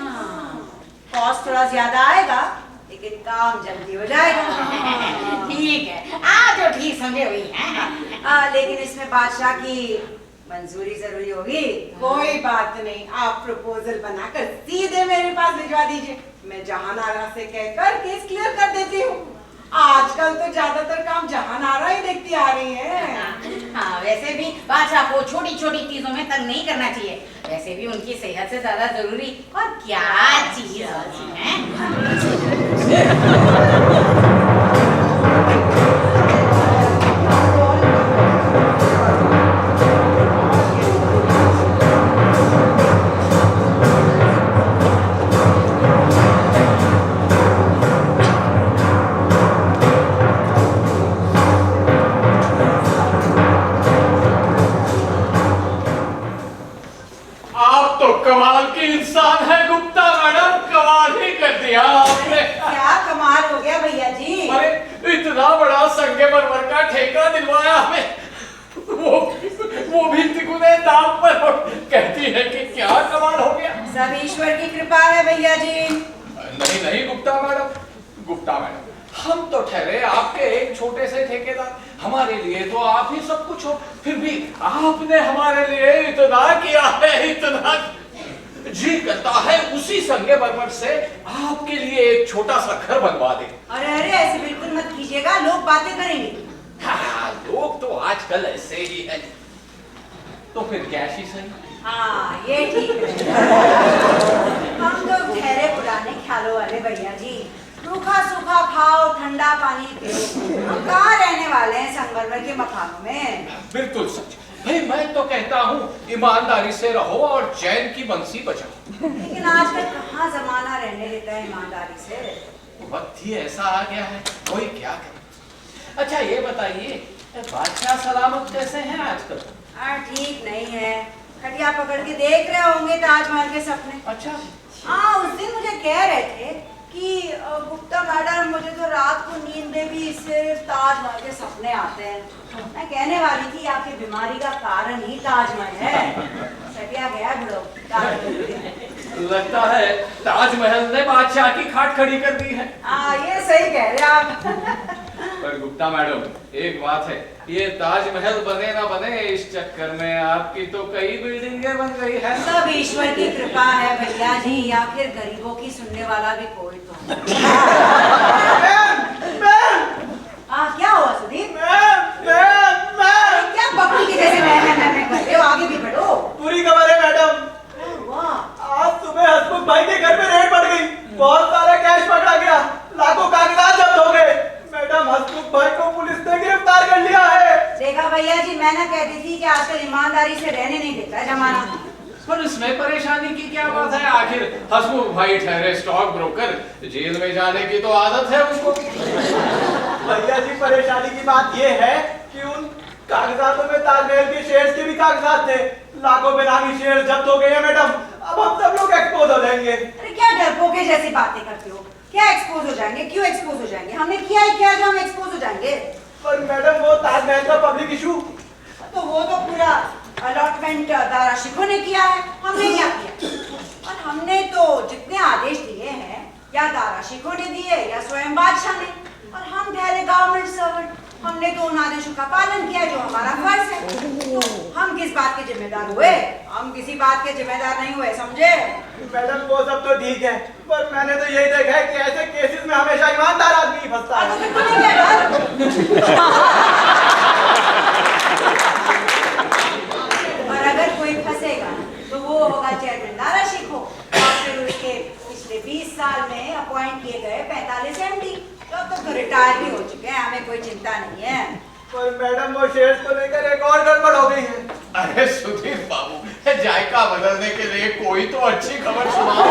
कॉस्ट थोड़ा ज्यादा आएगा लेकिन काम जल्दी हो जाएगा। ठीक है, आप जो ठीक समझे हुई है। लेकिन इसमें बादशाह की मंजूरी जरूरी होगी। कोई बात नहीं, आप प्रपोजल बनाकर सीधे मेरे पास भिजवा दीजिए, मैं जहानारा से कहकर केस क्लियर कर देती हूँ। आजकल तो ज्यादातर काम जहानारा ही देखती आ रही है। हाँ, वैसे भी बादशाह को छोटी छोटी चीजों में तंग नहीं करना चाहिए। वैसे भी उनकी सेहत से ज्यादा जरूरी और क्या चीज होती है। आप तो कमाल की इंसान है गुप्ता मैडम, कमाल ही कर दिया आपने। क्या कमाल हो गया भैया जी। अरे इतना बड़ा संगे मरमर का ठेका दिलवाया हमें, वो भी तिगुने दाम पर, और कहती है कि क्या कमाल हो गया। सब ईश्वर की कृपा है भैया जी। नहीं नहीं गुप्ता मैडम, हम तो ठहरे आपके एक छोटे से ठेकेदार, हमारे लिए तो आप ही सब कुछ हो, फिर भी आपने हमारे लिए इतना किया है, इतना। जी करता है उसी संगे मरमर से आपके लिए एक छोटा सा घर बनवा दे। अरे अरे, ऐसे बिल्कुल मत कीजिएगा, लोग बातें करेंगे। हाँ, लोग तो आजकल ऐसे ही है, तो फिर कैश ही सही। हाँ, ये ठीक है। हम तो ठहरे पुराने ख्यालों वाले भैया जी, रूखा सूखा खाओ, ठंडा पानी पियो। हम कहाँ रहने वाले हैं संगमरमर के मकानों में। बिल्कुल सच भाई, मैं तो कहता हूँ ईमानदारी से रहो और चैन की बंसी बजाओ। लेकिन आजकल कहाँ जमाना रहने देता है ईमानदारी से। वक्त ही ऐसा आ गया है, कोई क्या करे। अच्छा ये बताइए, बादशाह सलामत कैसे हैं आजकल? ठीक नहीं है, खटिया पकड़ के देख रहे होंगे ताजमहल के सपने। अच्छा हाँ, उस दिन मुझे कह रहे थे कि गुप्ता मैडम, मुझे तो रात को नींद में भी सिर्फ ताजमहल के सपने आते हैं। मैं कहने वाली थी आपकी बीमारी का कारण ही ताजमहल है। सटिया गया बुढ़ो ताजमहल। लगता है ताजमहल ने बादशाह की खाट खड़ी कर दी है। हाँ, ये सही कह रहे आप। पर गुप्ता मैडम एक बात है, ये ताजमहल बने ना बने, इस चक्कर में आपकी तो कई बिल्डिंगें बन गई है। सब ईश्वर की कृपा है भैया जी, या फिर गरीबों की सुनने वाला भी कोई तो। क्या हुआ सुदीप? क्या बकरी के जैसे मैं कर रहे हो? आगे भी बढ़ो। पूरी खबर है मैडम, वाह, आज सुबह हसमुख भाई के घर पे रेड पड़ गई, बहुत सारा कैश पकड़ा गया, लाखों कागजात जब्त हो गए। मैडम, हसमुख भाई को पुलिस ने गिरफ्तार कर लिया है। देखा भैया जी, मैं ना कहती थी कि आजकल ईमानदारी से रहने नहीं देता है जमाना। पर इसमें परेशानी की क्या बात है? आखिर हसमुख भाई ठहरे स्टॉक ब्रोकर, जेल में जाने की तो आदत है उसको। भैया जी, परेशानी की बात ये है कि उन कागजातों में ताजमहल के शेयर्स के भी कागजात थे, लाखों बेनामी शेयर जब्त हो गए हैं मैडम। अब हम सब लोग एक्सपोज हो जाएंगे। अरे क्या डरपोके जैसी बातें करते हो? क्या एक्सपोज हो जाएंगे? क्यों एक्सपोज हो जाएंगे? हमने किया ही क्या जो हम एक्सपोज हो जाएंगे? पर मैडम, वो ताजमहल का पब्लिक इशू, तो वो तो पूरा अलॉटमेंट दारा शिखो ने किया है, हमने क्या किया? और हमने तो जितने आदेश दिए हैं, या दारा शिखो ने दिए या स्वयं बादशाह ने, और हम ठहरे गवर्नमेंट सर्वेंट, हमने तो उन आदेशों का पालन किया जो हमारा फर्ज है। तो हम किस बात के जिम्मेदार हुए? हम किसी बात के जिम्मेदार नहीं हुए, समझे? मैडम वो सब तो ठीक है, पर मैंने तो यही देखा है कि ऐसे केसेस में हमेशा ईमानदार आदमी ही फंसता है। तो फिर तुम्हें क्या डर? और अगर कोई फंसेगा तो वो होगा चेयरमैन दारा शिखो, और फिर उसके पिछले 20 साल में अपॉइंट किए गए 45 MD, तो रिटायर भी हो चुके हैं, हमें कोई चिंता नहीं है। पर मैडम, वो शेयर्स को लेकर एक और गड़बड़ हो गई है। अरे सुधीर बाबू, जायका बदलने के लिए कोई तो अच्छी खबर सुनाओ।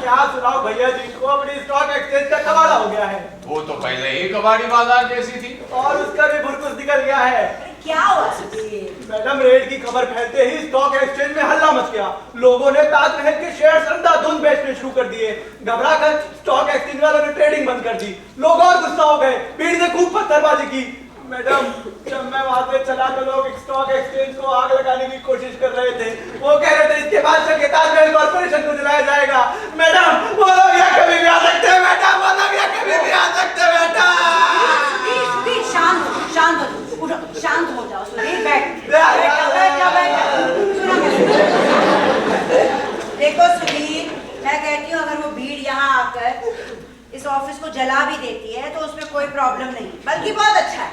क्या सुनाओ भैया जी, को अपनी स्टॉक एक्सचेंज का कबाड़ा हो गया है। वो तो पहले ही कबाड़ी बाजार जैसी थी, और उसका भी भुरकुस निकल गया है। अरे क्या हुआ सुधीर? मैडम, रेड की खबर फैलते ही स्टॉक एक्सचेंज में हल्ला मच गया। लोगों ने ताजमहल के शेयर्स अंधाधुंध बेचने शुरू कर दिए। घबरा कर स्टॉक एक्सचेंज वालों ने ट्रेडिंग बंद कर दी। लोग और गुस्सा हो गए, भीड़ ने खूब पत्थरबाजी की। मैडम, जब मैं वहां से चला तो लोग स्टॉक एक्सचेंज को आग लगाने की कोशिश कर रहे थे। वो कह रहे थे इसके बाद से ताजमहल कॉर्पोरेशन को जलाया जाएगा। मैडम, वो लोग यहाँ कभी भी आ सकते हैं। मैडम, वो लोग यहाँ कभी भी आ सकते हैं। सुधीर, शांत हो, शांत हो, शांत हो जाओ सुधीर, बैठ। जला भी देती है तो उसमें कोई प्रॉब्लम नहीं, बल्कि बहुत अच्छा है।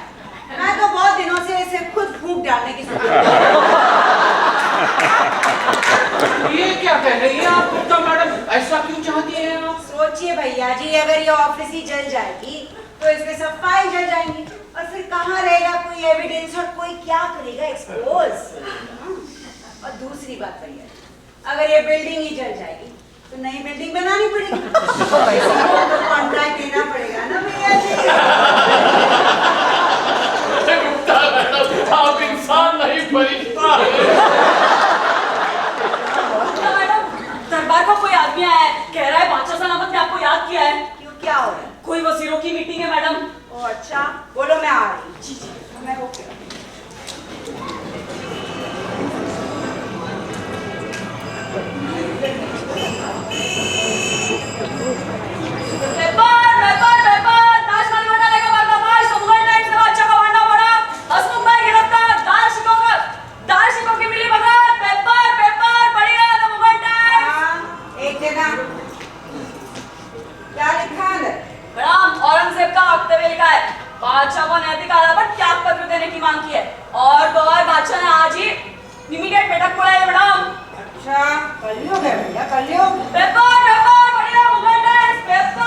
मैं तो बहुत दिनों से इसे खुद फूंक डालने की सोच रही हूं। ये क्या कह रही हैं आप गुप्ता मैडम? ऐसा क्यों चाहती हैं आप? सोचिए भैया जी, अगर ये ऑफिस ही जल जाएगी तो इसमें सब फाइल जल जाएंगी और फिर कहाँ रहेगा कोई एविडेंस और कोई क्या करेगा एक्सपोज। और दूसरी बात भैया, अगर ये बिल्डिंग ही जल जाएगी तो नई बिल्डिंग बनानी पड़ेगी, तो कॉन्ट्रैक्ट देना पड़ेगा ना भैया जी। गुप्ता मैडम, आप इंसान नहीं फरिश्ता है। दरबार का कोई आदमी आया है, कह रहा है बादशाह सलामत ने आपको याद किया है। क्यों, क्या हो रहा है? कोई वजीरों की मीटिंग है मैडम। ओ अच्छा, बोलो मैं आ रही हूँ। जी मैं ओके। क्या लिखा है? औरंगजेब का वक्तव्य लिखा है, बादशाह को नैतिक आधार पर त्याग पत्र देने की मांग की है और तो और बादशाह ने आज ही इमीडिएट बैठक बुलाई है मैडम। अच्छा, कर लियोगे भैया, कर लियो। पेपर पेपर बढ़िया मुगल टाइम्स पेपर।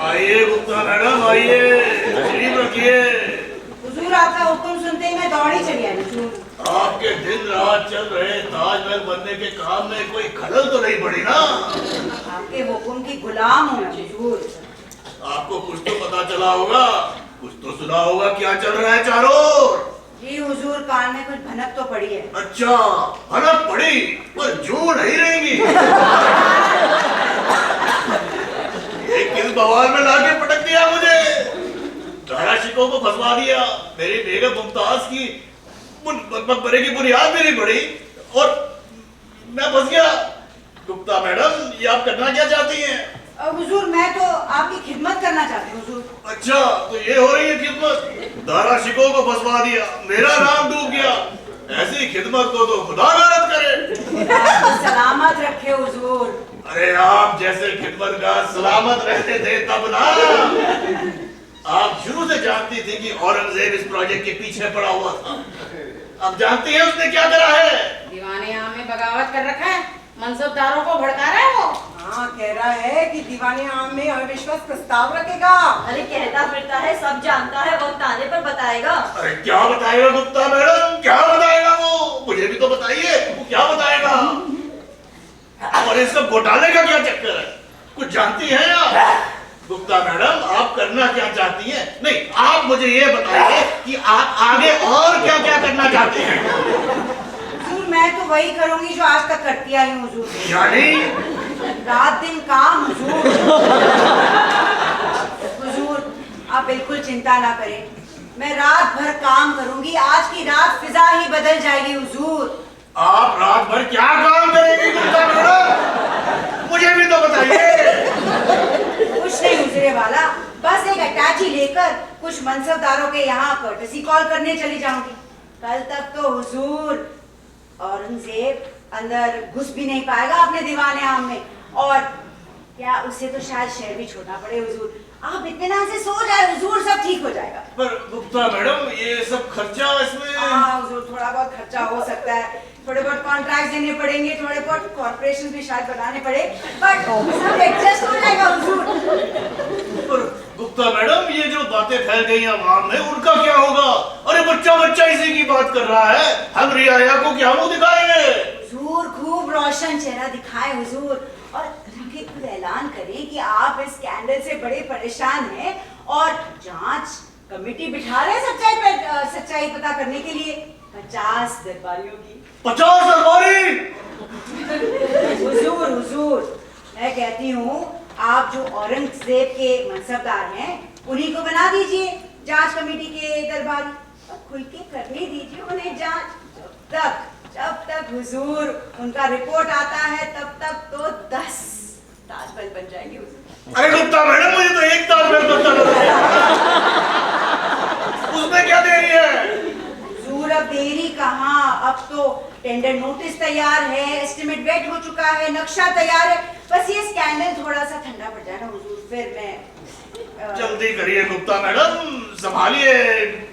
आइए गुप्ता मैडम, आइए, तशरीफ रखिए। हुजूर आपका हुक्म सुनते ही मैं दौड़ी चली आई हुजूर। आपके दिन रात चल रहे ताजमहल बनने के काम में कोई खलल तो नहीं पड़ी ना? आपके हुक्म की गुलाम हूँ हुजूर। आपको कुछ तो पता चला होगा, कुछ तो सुना होगा क्या चल रहा है चारों ओर? जी हुजूर, कान में कुछ भनक तो पड़ी है। अच्छा, भनक पड़ी पर जू नहीं रहेंगी। एक किस बवाल में लाके पटक दिया मुझे, दारा शिकोह को फंसवा दिया, मेरी बेगम मुमताज की मकबरे की बुनियाद भी नहीं पड़ी और मैं फंस गया। गुप्ता मैडम, ये आप करना क्या चाहती हैं? हुजूर मैं तो आपकी खिदमत करना चाहती हूँ हुजूर। अच्छा, तो ये हो रही है खिदमत? दारा शिकोह को फंसवा दिया, मेरा नाम डूब गया। ऐसी खिदमत को तो खुदा गारत करे। सलामत रखे हुजूर। अरे आप जैसे खिदमतगार सलामत रहते थे तब ना। आप शुरू से जानती थी कि औरंगजेब इस प्रोजेक्ट के पीछे पड़ा हुआ था। अब जानती है उसने क्या करा है? दीवाने आम में बगावत कर रखा है, मनसबदारों को भड़का रहा है वो। हाँ, कह रहा है कि दीवाने आम में अविश्वास प्रस्ताव रखेगा। अरे कहता फिरता है, सब जानता है, वक्त आने पर बताएगा। अरे क्या बताएगा गुप्ता मैडम, क्या बताएगा वो? मुझे भी तो बताइए, वो क्या बताएगा? और इस सब घोटाले का क्या चक्कर है, कुछ जानती हैं आप? गुप्ता मैडम, आप करना क्या चाहती हैं? नहीं, आप मुझे ये बताइए कि आप आगे और क्या क्या करना चाहते हैं? हुजूर मैं तो वही करूंगी जो आज तक करती आई हूँ हुजूर। यानी रात दिन काम हुजूर। हुजूर आप बिल्कुल चिंता ना करें, मैं रात भर काम करूंगी, आज की रात फिजा ही बदल जाएगी हुजूर। आप रात भर क्या काम करेंगी गुप्ता मैडम, मुझे भी तो बताइए। कुछ नहीं हुजूरे वाला, बस एक अटैची लेकर कुछ मनसबदारों के यहाँ कर्टसी कॉल करने चली जाऊंगी। कल तक तो हुजूर औरंगजेब अंदर घुस भी नहीं पाएगा अपने दीवाने आम में, और क्या उसे तो शायद शहर भी छोड़ना पड़े हुजूर। आप इत्मीनान से सो जाए हुजूर, सब ठीक हो जाएगा। पर गुप्ता मैडम, ये सब खर्चा इसमें? हाँ हुजूर, थोड़ा बहुत खर्चा हो सकता है, थोड़े बहुत कॉन्ट्रैक्ट देने पड़ेंगे, थोड़े बहुत कॉर्पोरेशन भी शायद बनाने पड़े, बट सब एडजस्ट हो जाएगा हुजूर। पर गुप्ता मैडम, ये जो बातें फैल गई आवाम में, उनका क्या होगा? अरे बच्चा बच्चा इसी की बात कर रहा है, हम रियाया को क्या मुंह दिखाएंगे? हुजूर खूब रोशन चेहरा दिखाए हुजूर, और रंगे खुद ऐलान करें कि आप इस स्कैंडल से बड़े परेशान हैं और जांच कमेटी बिठा रहे हैं सच्चाई पता करने के लिए 50 दरबारियों की। 50 दरबारी। हुजूर हुजूर, मैं कहती हूँ आप जो औरंगजेब के मनसबदार हैं उन्हीं को बना दीजिए जांच कमेटी के दरबारी और खुल के करने दीजिए उन्हें जांच। जब तक हुजूर उनका रिपोर्ट आता है तब तक तो 10 ताजमहल बन जाएंगे हुजूर। अरे गुप्ता मैडम, मुझे तो एक ताजमहल बनता नजर उसमें क्या देरी है? हुजूर अब देरी कहाँ, अब तो टेंडर नोटिस तैयार है, एस्टिमेट वेट हो चुका है, नक्शा तैयार है। बस ये स्कैंडल थोड़ा सा ठंडा पड़ जाए ना हुजूर, फिर मैं जल्दी करिए गुप्ता मैडम, संभालिए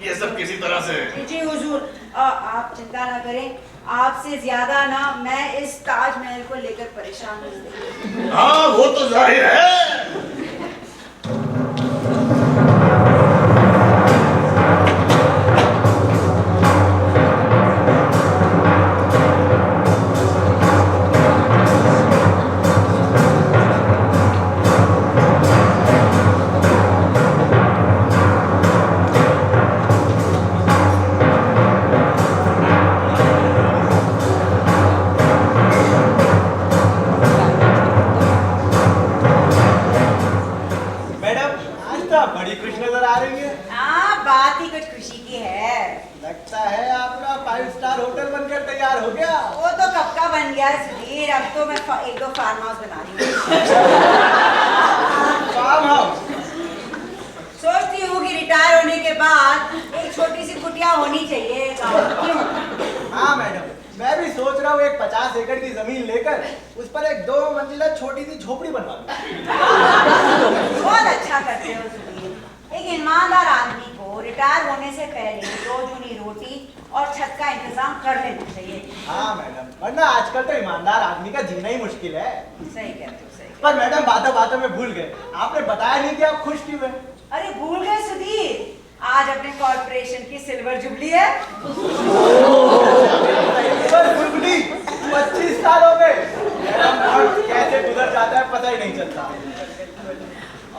ये सब किसी तरह से। जी हुजूर, आप चिंता ना करें, आपसे ज्यादा ना मैं इस ताजमहल को लेकर परेशान हूँ। हाँ वो तो जाहिर है। बड़ी खुश नजर आ रही है। हाँ, बात ही कुछ खुशी की है। लगता है आपका 5 स्टार होटल बनकर तैयार हो गया। वो तो कब का बन गया सुधीर, अब तो मैं एक दो फार्म हाउस बना रही हूँ। Farm house? सोचती हूँ कि रिटायर होने के बाद एक छोटी सी कुटिया होनी चाहिए गाँव। क्यों? हाँ मैडम, मैं भी सोच रहा हूँ एक 50 एकड़ की जमीन लेकर उस पर एक 2 मंजिला छोटी सी झोपड़ी बनवा दूं। बहुत अच्छा करते हो सुधीर। एक ईमानदार आदमी को रिटायर होने से पहले रोजूनी रोटी और छत का इंतजाम कर लेना चाहिए। हाँ मैडम, वरना आजकल तो ईमानदार आदमी का जीना ही मुश्किल है। सही कहते हो, सही। पर मैडम बातों बातों में भूल गए, आपने बताया नहीं कि आप खुश क्यों हैं? अरे भूल गए सुधीर, आज अपने कॉर्पोरेशन की सिल्वर जुबली है। Silver jubilee? 25 साल हो गए। मैडम कैसे गुजर जाता है पता ही नहीं चलता।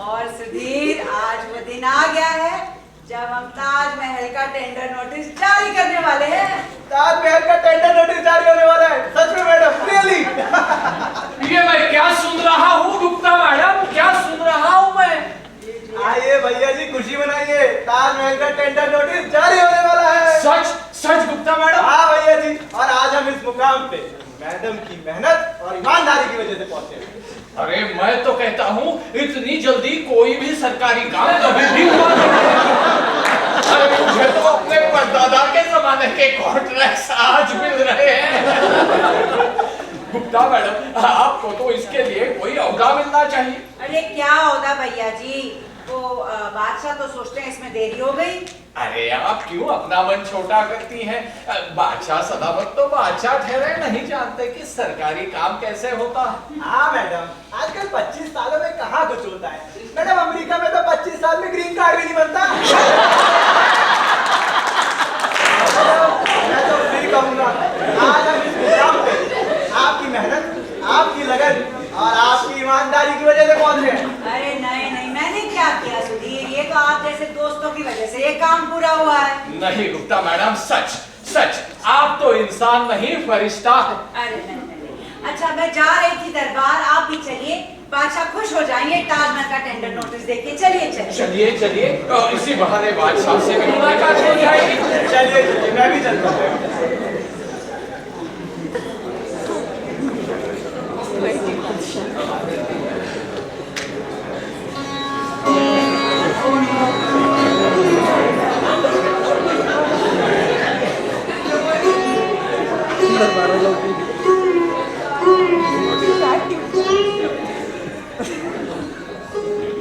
और सुधीर, आज वो दिन आ गया है जब हम ताजमहल का टेंडर नोटिस जारी करने वाले हैं। ताजमहल का टेंडर नोटिस जारी होने वाला है? सच में मैडम? रियली? ये मैं क्या सुन रहा हूँ गुप्ता मैडम, क्या सुन रहा हूँ मैं? आइए भैया जी, खुशी मनाइए, ताजमहल का टेंडर नोटिस जारी होने वाला है। सच सच गुप्ता मैडम? हाँ भैया जी, और आज हम इस मुकाम पे मैडम की मेहनत और ईमानदारी की वजह से पहुंचे। अरे मैं तो कहता हूँ इतनी जल्दी कोई भी सरकारी काम कभी भी हुआ नहीं। अरे मुझे तो अपने परदादा के जमाने के कॉन्ट्रैक्ट्स आज मिल रहे हैं। गुप्ता मैडम, आपको तो इसके लिए कोई ओहदा मिलना चाहिए। अरे क्या होता भैया जी, वो बादशाह तो सोचते हैं इसमें देरी हो गई। अरे आप क्यों अपना मन छोटा करती हैं? बादशाह सदाबत तो बादशाह ठहरे, नहीं जानते कि सरकारी काम कैसे होता है। हाँ मैडम, आजकल 25 सालों में कहाँ कुछ होता है। मैडम अमेरिका में तो 25 साल में ग्रीन कार्ड भी नहीं बनता। मैं तो फिर कहूँगा, आज हम इस मुकाम पे आपकी मेहनत, आपकी लगन और आपकी ईमानदारी की वजह से पहुंचे हैं। अरे नहीं नहीं, मैंने क्या किया सुधीर, ये तो आप जैसे दोस्तों की वजह से ये काम पूरा हुआ है। नहीं गुप्ता मैडम, सच सच आप तो इंसान नहीं फरिश्ता है। अरे नहीं नहीं, अच्छा मैं जा रही थी दरबार, आप भी चलिए, बादशाह खुश हो जाएंगे ताजमहल का टेंडर नोटिस देखिए। चलिए चलिए चलिए चलिए, इसी बहाने बादशाह से भी मुलाकात हो जाएगी। चलिए चलिए, मैं भी चलता हूँ।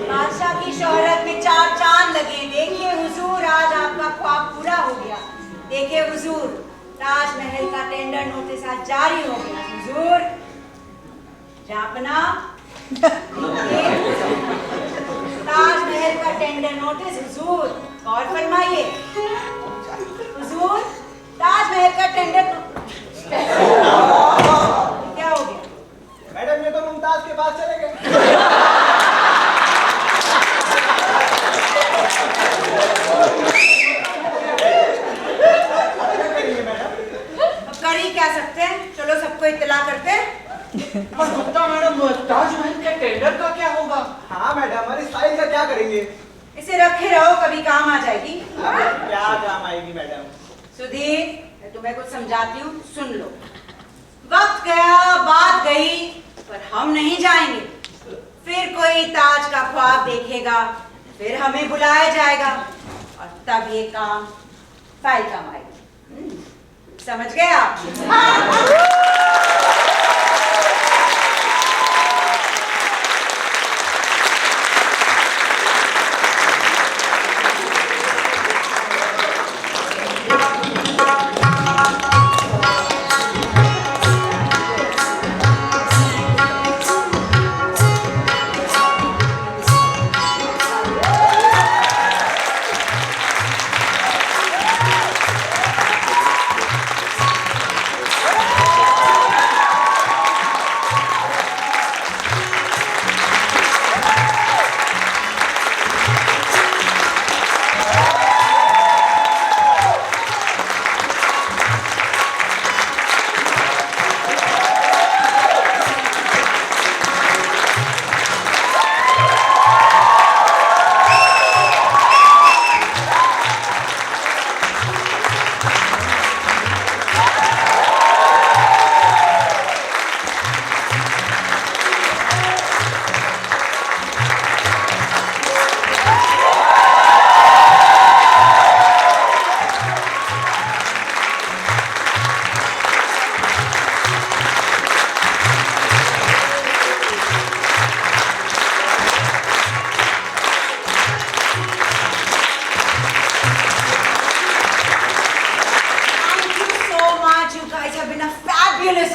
बादशाह की शोहरत में 4 चांद लगे। देखिए हुजूर, आज आपका ख्वाब पूरा हो गया। देखिए हुजूर, ताजमहल का टेंडर नोटिस आज जारी हो गया। हुजूर जापना, ताजमहल का टेंडर नोटिस हुजूर, गौर फरमाइए। हुजूर, ताजमहल का टेंडर क्या हो गया? मैडम ये तो मुमताज के पास चले गए। कर ही क्या सकते करते हैं। पर गुप्ता मैडम, ताजमहल के टेंडर का क्या होगा? हाँ मैडम, और इस फाइल का क्या करेंगे? इसे रखे रहो, कभी काम आ जाएगी। क्या काम आएगी मैडम? सुधीर, मैं तुम्हें कुछ समझाती हूँ, सुन लो। वक्त गया, बात गई, पर हम नहीं जाएंगे। फिर कोई ताज का ख्वाब देखेगा, फिर हमें बुलाया जाएगा, और तब ये काम फाइल काम आएगी। समझ गए आप?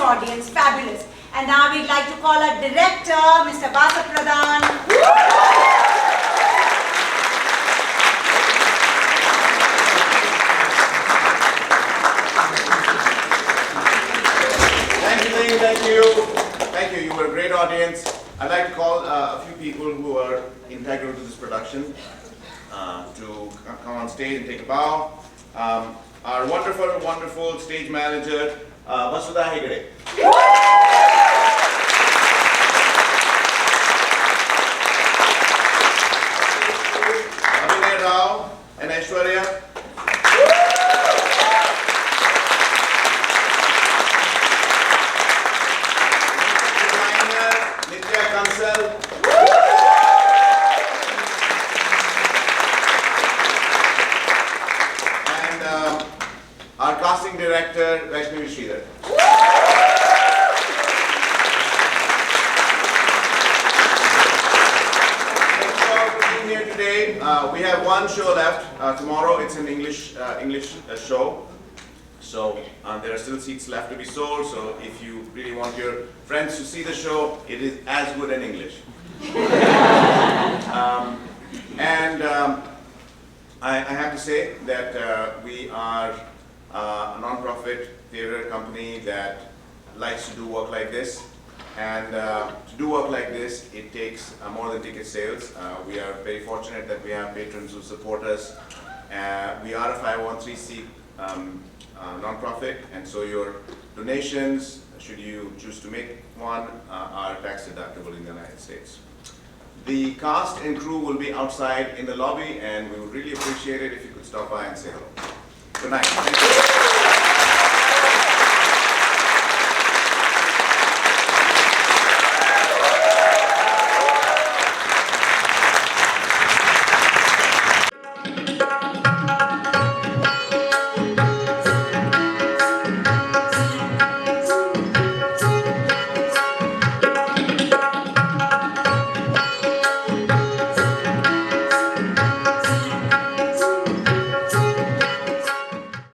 Audience, fabulous. And now we'd like to call our director, Mr. Basa Pradhan. Thank you. You were a great audience. I'd like to call a few people who are integral to this production to come on stage and take a bow. Our wonderful stage manager, Vasudha Hegde. Abhinay Rao and Aishwarya. Nitya Kansal. And our casting director, Vaishnavi Sridhar. Thanks all for being here today. We have one show left. Tomorrow it's an English show. So there are still seats left to be sold. So if you really want your friends to see the show, it is as good in English. I have to say that we are a non-profit theater company that likes to do work like this. And to do work like this, it takes more than ticket sales. We are very fortunate that we have patrons who support us. We are a 501(c)(3) non-profit, and so your donations, should you choose to make one, are tax deductible in the United States. The cast and crew will be outside in the lobby, and we would really appreciate it if you could stop by and say hello. Good night. Thank you.